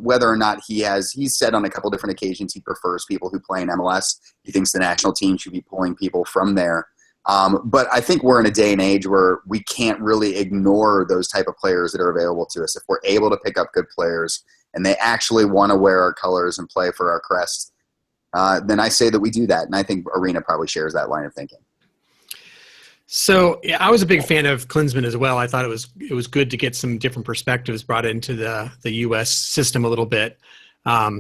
Whether or not he's said on a couple different occasions he prefers people who play in MLS. He thinks the national team should be pulling people from there. But I think we're in a day and age where we can't really ignore those type of players that are available to us. If we're able to pick up good players and they actually want to wear our colors and play for our crest, then I say that we do that. And I think Arena probably shares that line of thinking. So yeah, I was a big fan of Klinsmann as well. I thought it was good to get some different perspectives brought into the U.S. system a little bit.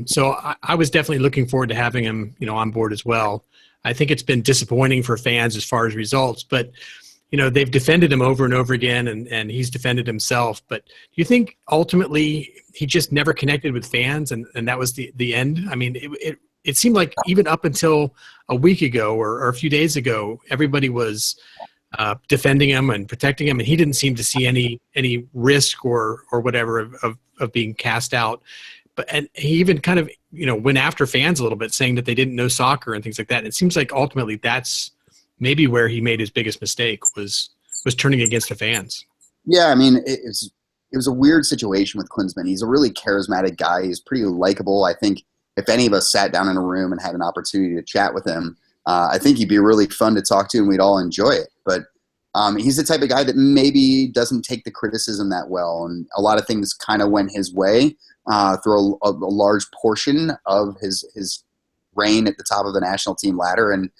So I was definitely looking forward to having him, on board as well. I think it's been disappointing for fans as far as results, but they've defended him over and over again, and he's defended himself. But do you think ultimately he just never connected with fans, and that was the end? I mean, it seemed like even up until a week ago or a few days ago, everybody was defending him and protecting him, and he didn't seem to see any risk or whatever of being cast out. And he even kind of went after fans a little bit, saying that they didn't know soccer and things like that. And it seems like ultimately that's maybe where he made his biggest mistake was turning against the fans. Yeah, I mean, it was a weird situation with Klinsmann. He's a really charismatic guy. He's pretty likable. I think if any of us sat down in a room and had an opportunity to chat with him, I think he'd be really fun to talk to and we'd all enjoy it. But he's the type of guy that maybe doesn't take the criticism that well. And a lot of things kind of went his way through a large portion of his reign at the top of the national team ladder. And,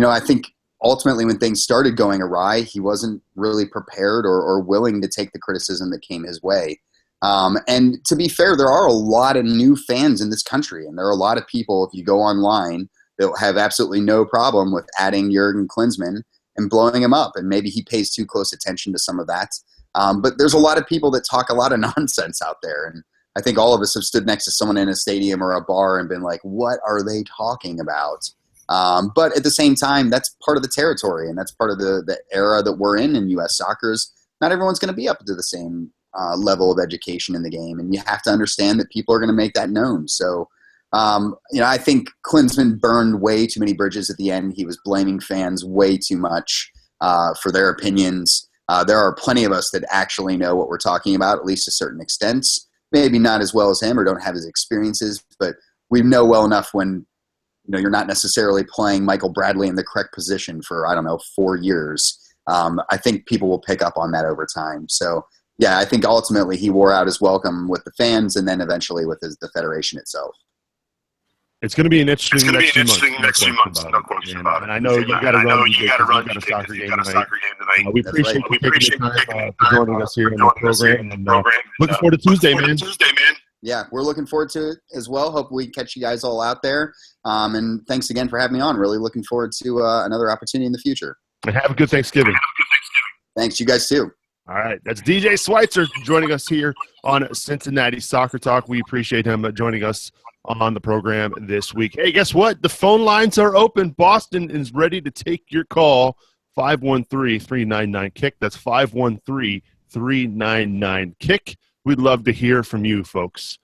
I think ultimately when things started going awry, he wasn't really prepared or willing to take the criticism that came his way. And to be fair, there are a lot of new fans in this country. And there are a lot of people, if you go online, that have absolutely no problem with adding Jurgen Klinsmann and blowing him up. And maybe he pays too close attention to some of that. But there's a lot of people that talk a lot of nonsense out there. And I think all of us have stood next to someone in a stadium or a bar and been like, what are they talking about? But at the same time, that's part of the territory, and that's part of the era that we're in U.S. soccer. Not everyone's going to be up to the same level of education in the game, and you have to understand that people are going to make that known. So, I think Klinsmann burned way too many bridges at the end. He was blaming fans way too much for their opinions. There are plenty of us that actually know what we're talking about, at least to certain extents. Maybe not as well as him or don't have his experiences, but we know well enough when you're not necessarily playing Michael Bradley in the correct position for, 4 years. I think people will pick up on that over time. So, yeah, I think ultimately he wore out his welcome with the fans and then eventually with the federation itself. It's going to be an interesting next few months, no question about it. And I know you got to run. You got a soccer game tonight. We appreciate you taking the time for joining us here in the program. And looking forward to Tuesday, man. Yeah, we're looking forward to it as well. Hope we catch you guys all out there. And thanks again for having me on. Really looking forward to another opportunity in the future. And have a good Thanksgiving. Thanks. You guys too. All right. That's DJ Switzer joining us here on Cincinnati Soccer Talk. We appreciate him joining us on the program this week. Hey, guess what? The phone lines are open. Boston is ready to take your call. 513-399-KICK. That's 513-399-KICK. We'd love to hear from you, folks.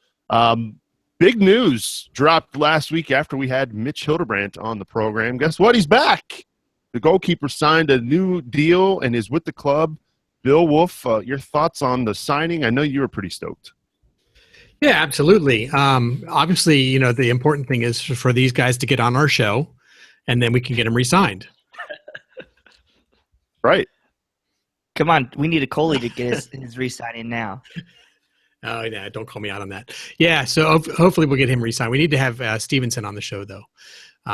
Big news dropped last week after we had Mitch Hildebrandt on the program. Guess what? He's back. The goalkeeper signed a new deal and is with the club. Bill Wolf, your thoughts on the signing? I know you were pretty stoked. Yeah, absolutely. Obviously, the important thing is for these guys to get on our show, and then we can get them re-signed. Right. Come on, we need a Coley to get his re-signing now. Oh, yeah, don't call me out on that. Yeah, so hopefully we'll get him re-signed. We need to have Stevenson on the show, though.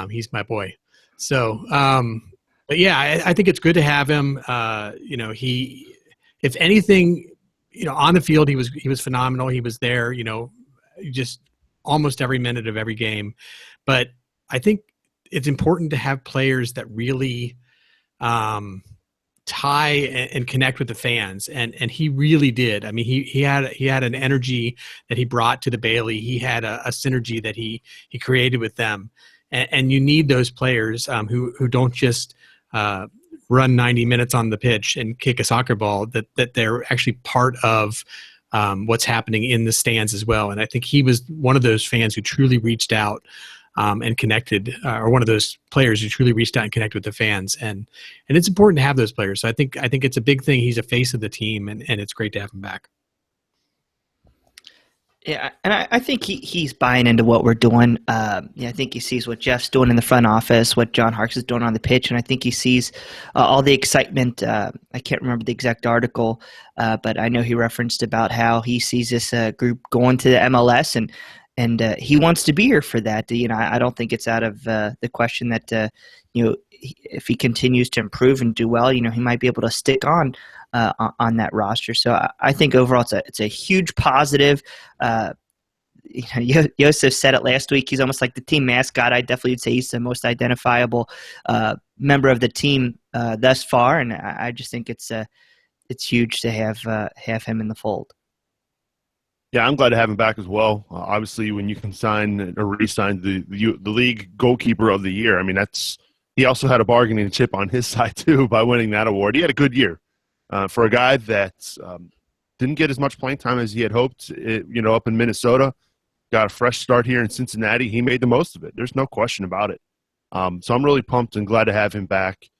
He's my boy. So, but yeah, I think it's good to have him. He, if anything, on the field, he was phenomenal. He was there, just almost every minute of every game. But I think it's important to have players that really tie and connect with the fans, and he really did. I mean, he had an energy that he brought to the Bailey. He had a synergy that he created with them, and you need those players who don't just run 90 minutes on the pitch and kick a soccer ball, that they're actually part of what's happening in the stands as well. And I think he was one of those fans who truly reached out and connected, or one of those players who truly reached out and connected with the fans. And it's important to have those players. So I think it's a big thing. He's a face of the team, and it's great to have him back. Yeah, and I think he's buying into what we're doing. I think he sees what Jeff's doing in the front office, what John Harkes is doing on the pitch, and I think he sees all the excitement. I can't remember the exact article, but I know he referenced about how he sees this group going to the MLS, and he wants to be here for that. I don't think it's out of the question that if he continues to improve and do well, he might be able to stick on that roster. So I think overall it's a huge positive. Josef said it last week. He's almost like the team mascot. I definitely would say he's the most identifiable member of the team thus far, and I just think it's huge to have him in the fold. Yeah, I'm glad to have him back as well. Obviously, when you can sign or re-sign the league goalkeeper of the year, I mean, he also had a bargaining chip on his side too by winning that award. He had a good year for a guy that didn't get as much playing time as he had hoped. Up in Minnesota, got a fresh start here in Cincinnati. He made the most of it. There's no question about it. So I'm really pumped and glad to have him back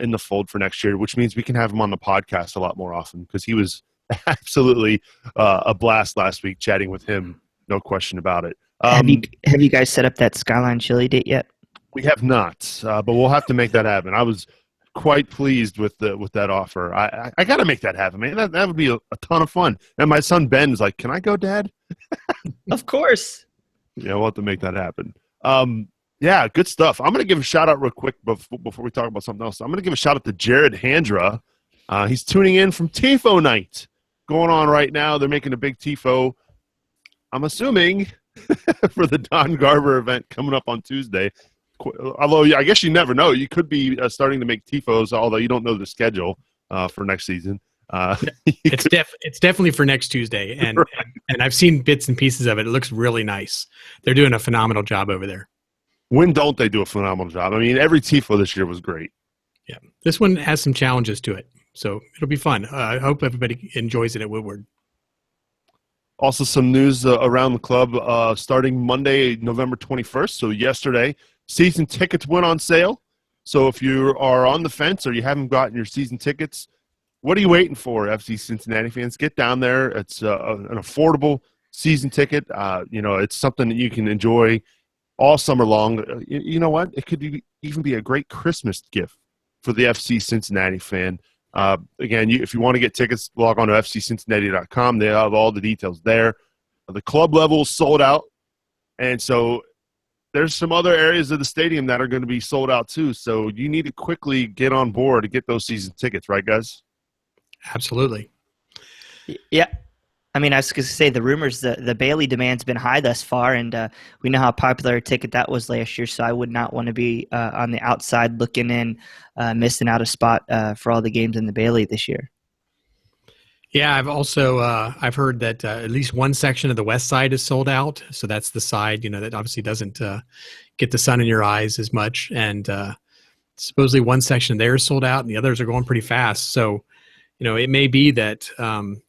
in the fold for next year, which means we can have him on the podcast a lot more often because he was absolutely a blast last week chatting with him. No question about it. Have you guys set up that Skyline Chili date yet? We have not, but we'll have to make that happen. I was quite pleased with that offer. I got to make that happen, man. That would be a ton of fun. And my son Ben's like, "Can I go, Dad?" Of course. Yeah, we'll have to make that happen. Yeah, good stuff. I'm going to give a shout-out real quick before we talk about something else. I'm going to give a shout-out to Jared Handra. He's tuning in from TIFO night going on right now. They're making a big TIFO, I'm assuming, for the Don Garber event coming up on Tuesday. Although I guess you never know. You could be starting to make TIFOs, although you don't know the schedule for next season. It's definitely for next Tuesday, and, right. and I've seen bits and pieces of it. It looks really nice. They're doing a phenomenal job over there. When don't they do a phenomenal job? I mean, every TIFO this year was great. Yeah, this one has some challenges to it, so it'll be fun. I hope everybody enjoys it at Woodward. Also, some news around the club starting Monday, November 21st. So yesterday, season tickets went on sale. So if you are on the fence or you haven't gotten your season tickets, what are you waiting for, FC Cincinnati fans? Get down there. It's an affordable season ticket. It's something that you can enjoy all summer long. You know what? It could even be a great Christmas gift for the FC Cincinnati fan. Again, if you want to get tickets, log on to fccincinnati.com. They have all the details there. The club level is sold out, and so there's some other areas of the stadium that are going to be sold out too. So you need to quickly get on board to get those season tickets, right, guys? Absolutely. Yeah. I mean, I was going to say the rumors, the Bailey demand's been high thus far, and we know how popular a ticket that was last year, so I would not want to be on the outside looking in, missing out a spot for all the games in the Bailey this year. Yeah, I've also I've heard that at least one section of the west side is sold out, so that's the side that obviously doesn't get the sun in your eyes as much, and supposedly one section there is sold out, and the others are going pretty fast, so it may be that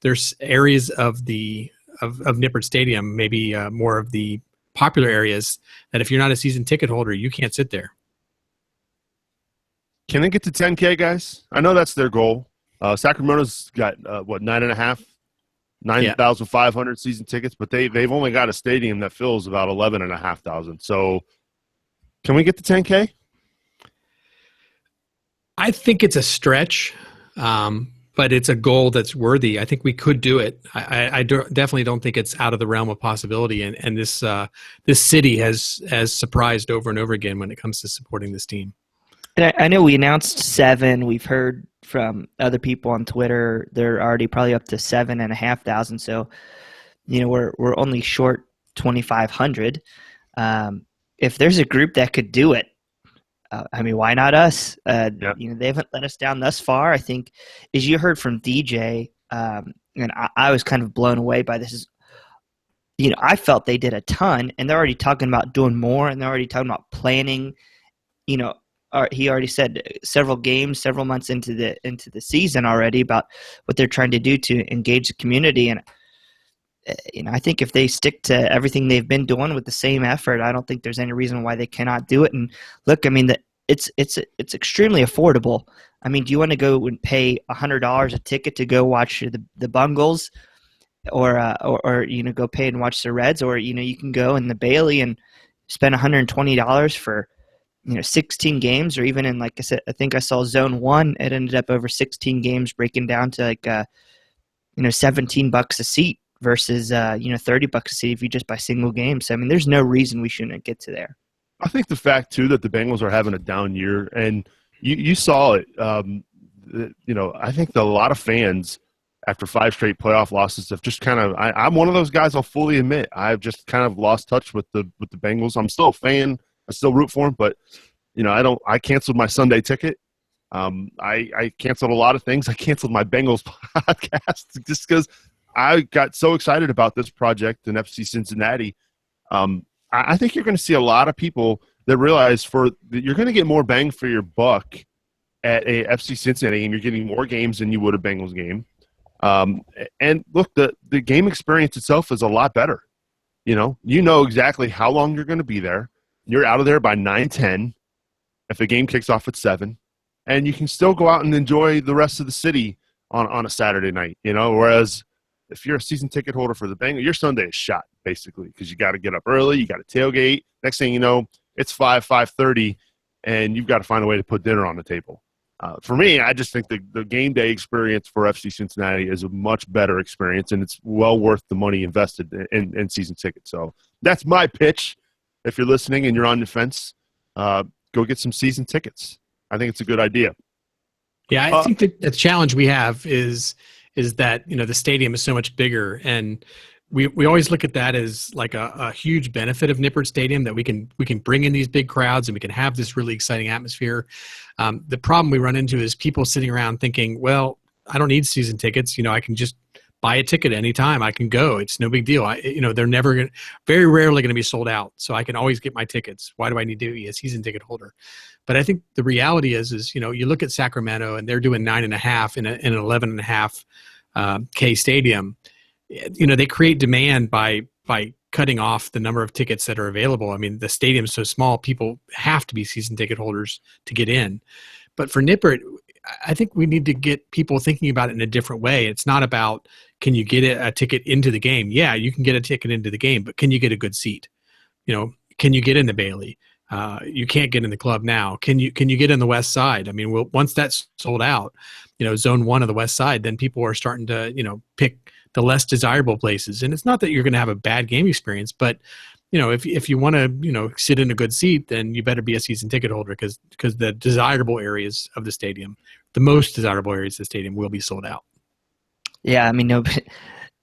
there's areas of Nippert Stadium, maybe more of the popular areas, that if you're not a season ticket holder, you can't sit there. Can they get to 10K, guys? I know that's their goal. Sacramento's got 9,500 season tickets, but they've only got a stadium that fills about 11,500. So, can we get to 10K? I think it's a stretch. But it's a goal that's worthy. I think we could do it. I definitely don't think it's out of the realm of possibility. And this city has surprised over and over again when it comes to supporting this team. And I know we announced 7. We've heard from other people on Twitter they're already probably up to 7,500. So, we're only short 2,500. If there's a group that could do it, why not us? They haven't let us down thus far. I think, as you heard from DJ, and I was kind of blown away by this. I felt they did a ton, and they're already talking about doing more, and they're already talking about planning. He already said several months into the season already about what they're trying to do to engage the community. And I think if they stick to everything they've been doing with the same effort, I don't think there's any reason why they cannot do it. And look, it's extremely affordable. Do you want to go and pay $100 a ticket to go watch the Bungles, or go pay and watch the Reds, or you can go in the Bailey and spend $120 for 16 games, or even in, like I said, I think I saw Zone 1, it ended up over 16 games, breaking down to like $17 a seat versus $30 a seat if you just buy single games. There's no reason we shouldn't get to there. I think the fact too that the Bengals are having a down year, and you saw it. I think that a lot of fans after 5 straight playoff losses have just kind of. I'm one of those guys. I'll fully admit I've just kind of lost touch with the Bengals. I'm still a fan. I still root for them, but I canceled my Sunday ticket. I canceled a lot of things. I canceled my Bengals podcast just because I got so excited about this project in FC Cincinnati. I think you're going to see a lot of people that realize you're going to get more bang for your buck at a FC Cincinnati game. You're getting more games than you would a Bengals game. And look, the game experience itself is a lot better. You know exactly how long you're going to be there. You're out of there by 9:10 if the game kicks off at 7. And you can still go out and enjoy the rest of the city on a Saturday night, whereas if you're a season ticket holder for the Bengals, your Sunday is shot, basically, because you got to get up early, you got to tailgate. Next thing you know, it's 5:30, and you've got to find a way to put dinner on the table. For me, I just think the game day experience for FC Cincinnati is a much better experience, and it's well worth the money invested in season tickets. So that's my pitch. If you're listening and you're on the fence, go get some season tickets. I think it's a good idea. Yeah, I think that the challenge we have is that the stadium is so much bigger, and we always look at that as like a huge benefit of Nippert Stadium, that we can bring in these big crowds and we can have this really exciting atmosphere. The problem we run into is people sitting around thinking, well, I don't need season tickets. I can just buy a ticket anytime. I can go. It's no big deal. They're very rarely going to be sold out. So I can always get my tickets. Why do I need to be a season ticket holder? But I think the reality is you look at Sacramento and they're doing 9.5 in an 11.5 K stadium. They create demand by cutting off the number of tickets that are available. I mean, the stadium's so small, people have to be season ticket holders to get in. But for Nippert, I think we need to get people thinking about it in a different way. It's not about, can you get a ticket into the game? Yeah, you can get a ticket into the game, but can you get a good seat? Can you get in the Bailey? You can't get in the club now. Can you get in the West Side? I mean, once that's sold out, Zone 1 of the West Side, then people are starting to, pick the less desirable places. And it's not that you're going to have a bad game experience, but if you want to, sit in a good seat, then you better be a season ticket holder because the desirable areas of the stadium, the most desirable areas of the stadium, will be sold out. Yeah, I mean, no,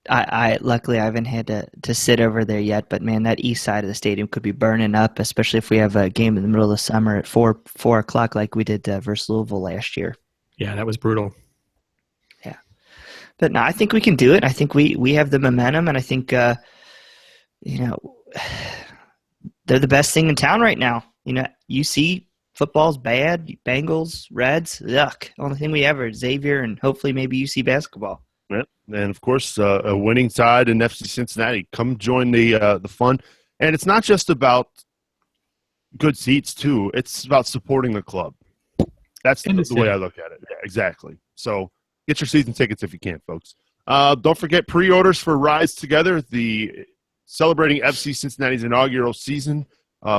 I luckily I haven't had to sit over there yet, but man, that east side of the stadium could be burning up, especially if we have a game in the middle of the summer at 4 o'clock like we did versus Louisville last year. Yeah, that was brutal. Yeah, but no, I think we can do it. I think we have the momentum, and I think they're the best thing in town right now. UC football's bad, Bengals, Reds, yuck. Only thing we have are Xavier and hopefully maybe UC basketball. Yep. And of course, a winning side in FC Cincinnati. Come join the fun. And it's not just about good seats too. It's about supporting the club. That's the way I look at it. Yeah, exactly. So get your season tickets if you can, folks. Don't forget pre-orders for Rise Together, the celebrating FC Cincinnati's inaugural season.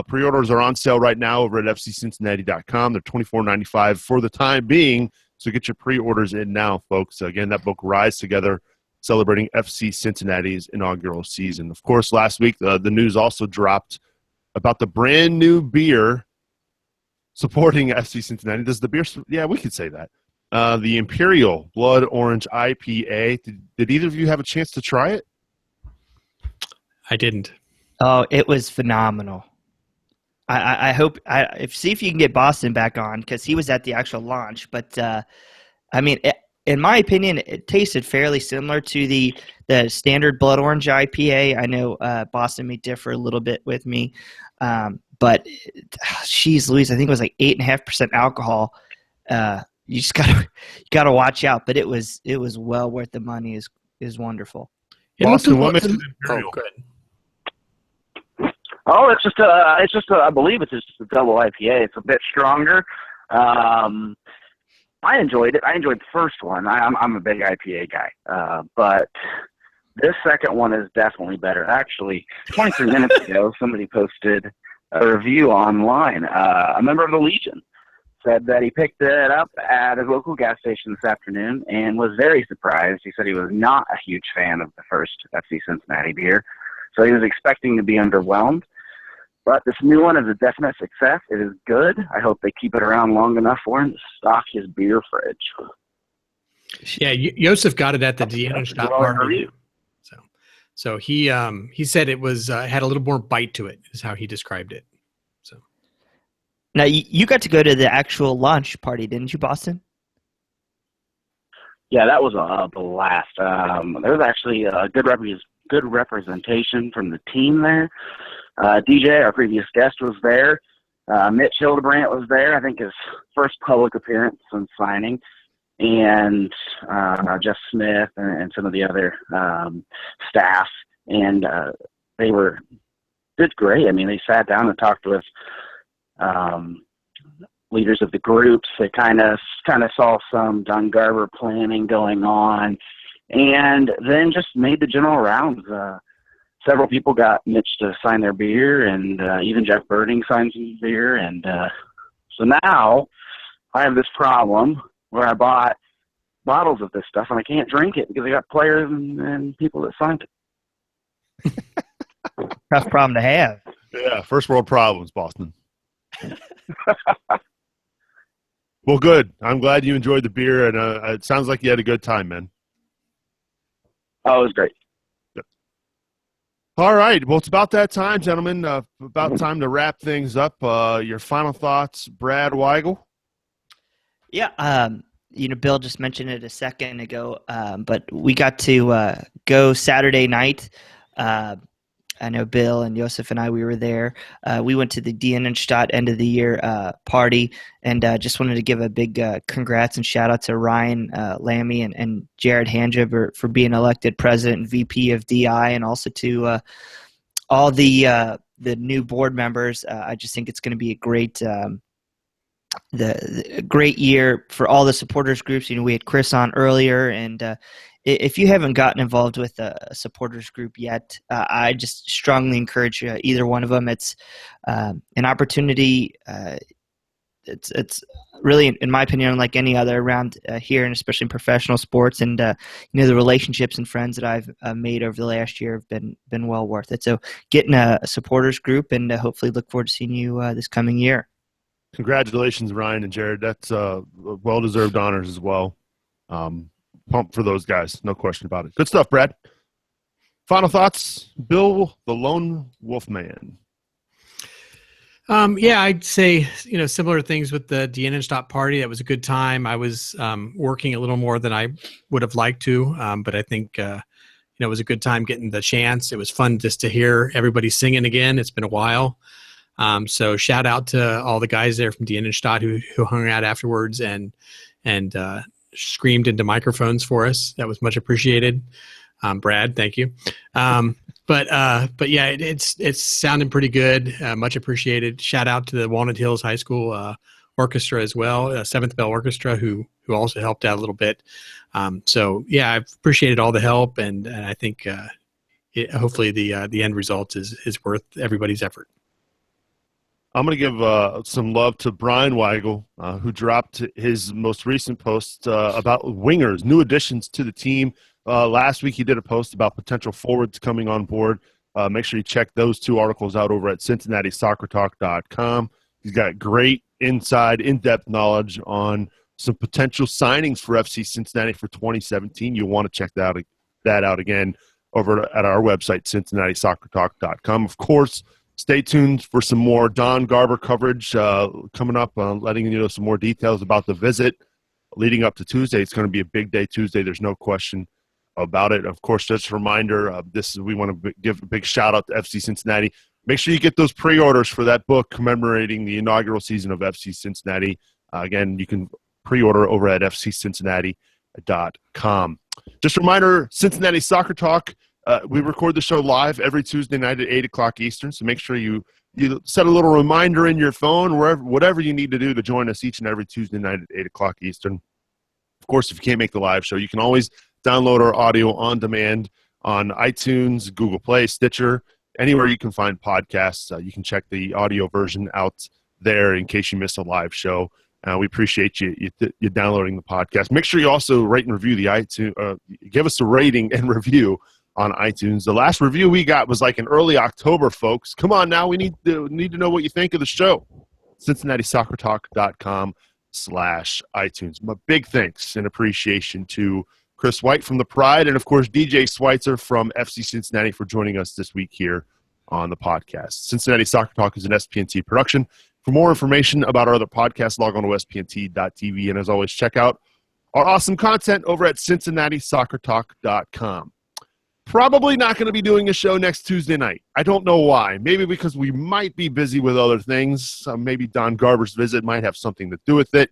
Pre-orders are on sale right now over at fccincinnati.com. They're $24.95 for the time being. So get your pre-orders in now, folks. Again, that book, Rise Together, celebrating FC Cincinnati's inaugural season. Of course, last week, the news also dropped about the brand new beer supporting FC Cincinnati. Does the beer – yeah, we could say that. The Imperial Blood Orange IPA. Did either of you have a chance to try it? I didn't. Oh, it was phenomenal. I hope see if you can get Boston back on, because he was at the actual launch. But I mean, in my opinion, it tasted fairly similar to the standard Blood Orange IPA. I know Boston may differ a little bit with me, but geez Louise, I think it was like 8.5% alcohol. You just gotta watch out. But it was well worth the money. Is wonderful. Boston, what makes it Imperial? Good. Oh, it's just I believe it's just a double IPA. It's a bit stronger. I enjoyed it. I enjoyed the first one. I'm a big IPA guy, but this second one is definitely better. Actually, 23 minutes ago, somebody posted a review online. A member of the Legion said that he picked it up at his local gas station this afternoon and was very surprised. He said he was not a huge fan of the first FC Cincinnati beer, so he was expecting to be underwhelmed. But this new one is a definite success. It is good. I hope they keep it around long enough for him to stock his beer fridge. Yeah, Joseph got it at the Deanna Stop party. So he said it was had a little more bite to it, is how he described it. So now you got to go to the actual launch party, didn't you, Boston? Yeah, that was a blast. There was actually a good representation from the team there. DJ, our previous guest, was there. Mitch Hildebrandt was there. I think his first public appearance since signing. And Jeff Smith and some of the other staff, and they did great. I mean, they sat down and talked with leaders of the groups. They kind of saw some Don Garber planning going on, and then just made the general rounds. Several people got Mitch to sign their beer, and even Jeff Birding signed some beer. And so now I have this problem where I bought bottles of this stuff and I can't drink it because I got players and people that signed it. Tough problem to have. Yeah, first world problems, Boston. Well, good. I'm glad you enjoyed the beer, and it sounds like you had a good time, man. Oh, it was great. Yep. All right. Well, it's about that time, gentlemen. About time to wrap things up. Your final thoughts, Brad Weigel? Yeah, Bill just mentioned it a second ago, but we got to go Saturday night. I know Bill and Joseph and we were there. We went to the Dienenstadt end of the year party, and just wanted to give a big congrats and shout out to Ryan Lammy and Jared Handjob for being elected president and VP of DI, and also to all the new board members. I just think it's going to be a great the great year for all the supporters groups. We had Chris on earlier, and if you haven't gotten involved with a supporters group yet, I just strongly encourage either one of them. It's an opportunity. It's really, in my opinion, unlike any other around here, and especially in professional sports. And the relationships and friends that I've made over the last year have been well worth it. So getting a supporters group, and hopefully look forward to seeing you this coming year. Congratulations, Ryan and Jared. That's well-deserved honors as well. Pumped for those guys, no question about it. Good stuff, Brad. Final thoughts, Bill, the Lone Wolf Man. Yeah, I'd say, similar things with the Dienenstadt party. That was a good time. I was working a little more than I would have liked to, but I think, it was a good time getting the chance. It was fun just to hear everybody singing again. It's been a while. So shout out to all the guys there from Dienenstadt who hung out afterwards and screamed into microphones for us. That was much appreciated. Brad, thank you. But yeah, it's sounding pretty good. Much appreciated. Shout out to the Walnut Hills High School orchestra as well, Seventh Bell Orchestra, who also helped out a little bit. So yeah, I've appreciated all the help, and I think hopefully the end result is worth everybody's effort. I'm going to give some love to Brian Weigel, who dropped his most recent post about wingers, new additions to the team. Last week he did a post about potential forwards coming on board. Make sure you check those two articles out over at CincinnatiSoccerTalk.com. He's got great inside, in-depth knowledge on some potential signings for FC Cincinnati for 2017. You'll want to check that out again over at our website, CincinnatiSoccerTalk.com. Of course, stay tuned for some more Don Garber coverage coming up, letting you know some more details about the visit leading up to Tuesday. It's going to be a big day Tuesday. There's no question about it. Of course, just a reminder, we want to give a big shout-out to FC Cincinnati. Make sure you get those pre-orders for that book commemorating the inaugural season of FC Cincinnati. Again, you can pre-order over at fccincinnati.com. Just a reminder, Cincinnati Soccer Talk, we record the show live every Tuesday night at 8 o'clock Eastern, so make sure you set a little reminder in your phone, whatever you need to do to join us each and every Tuesday night at 8 o'clock Eastern. Of course, if you can't make the live show, you can always download our audio on demand on iTunes, Google Play, Stitcher, anywhere you can find podcasts. You can check the audio version out there in case you miss a live show. We appreciate you downloading the podcast. Make sure you also rate and review the iTunes. Give us a rating and review on iTunes. The last review we got was like in early October, folks. Come on now. We need to know what you think of the show. CincinnatiSoccerTalk.com/iTunes. My big thanks and appreciation to Chris White from The Pride and, of course, DJ Switzer from FC Cincinnati for joining us this week here on the podcast. Cincinnati Soccer Talk is an SPNT production. For more information about our other podcasts, log on to spnt.tv. And as always, check out our awesome content over at CincinnatiSoccerTalk.com. Probably not going to be doing a show next Tuesday night. I don't know why. Maybe because we might be busy with other things. Maybe Don Garber's visit might have something to do with it.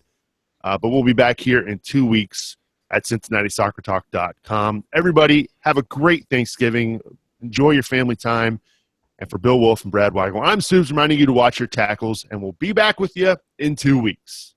But we'll be back here in 2 weeks at CincinnatiSoccerTalk.com. Everybody, have a great Thanksgiving. Enjoy your family time. And for Bill Wolf and Brad Weigel, I'm Subes reminding you to watch your tackles, and we'll be back with you in 2 weeks.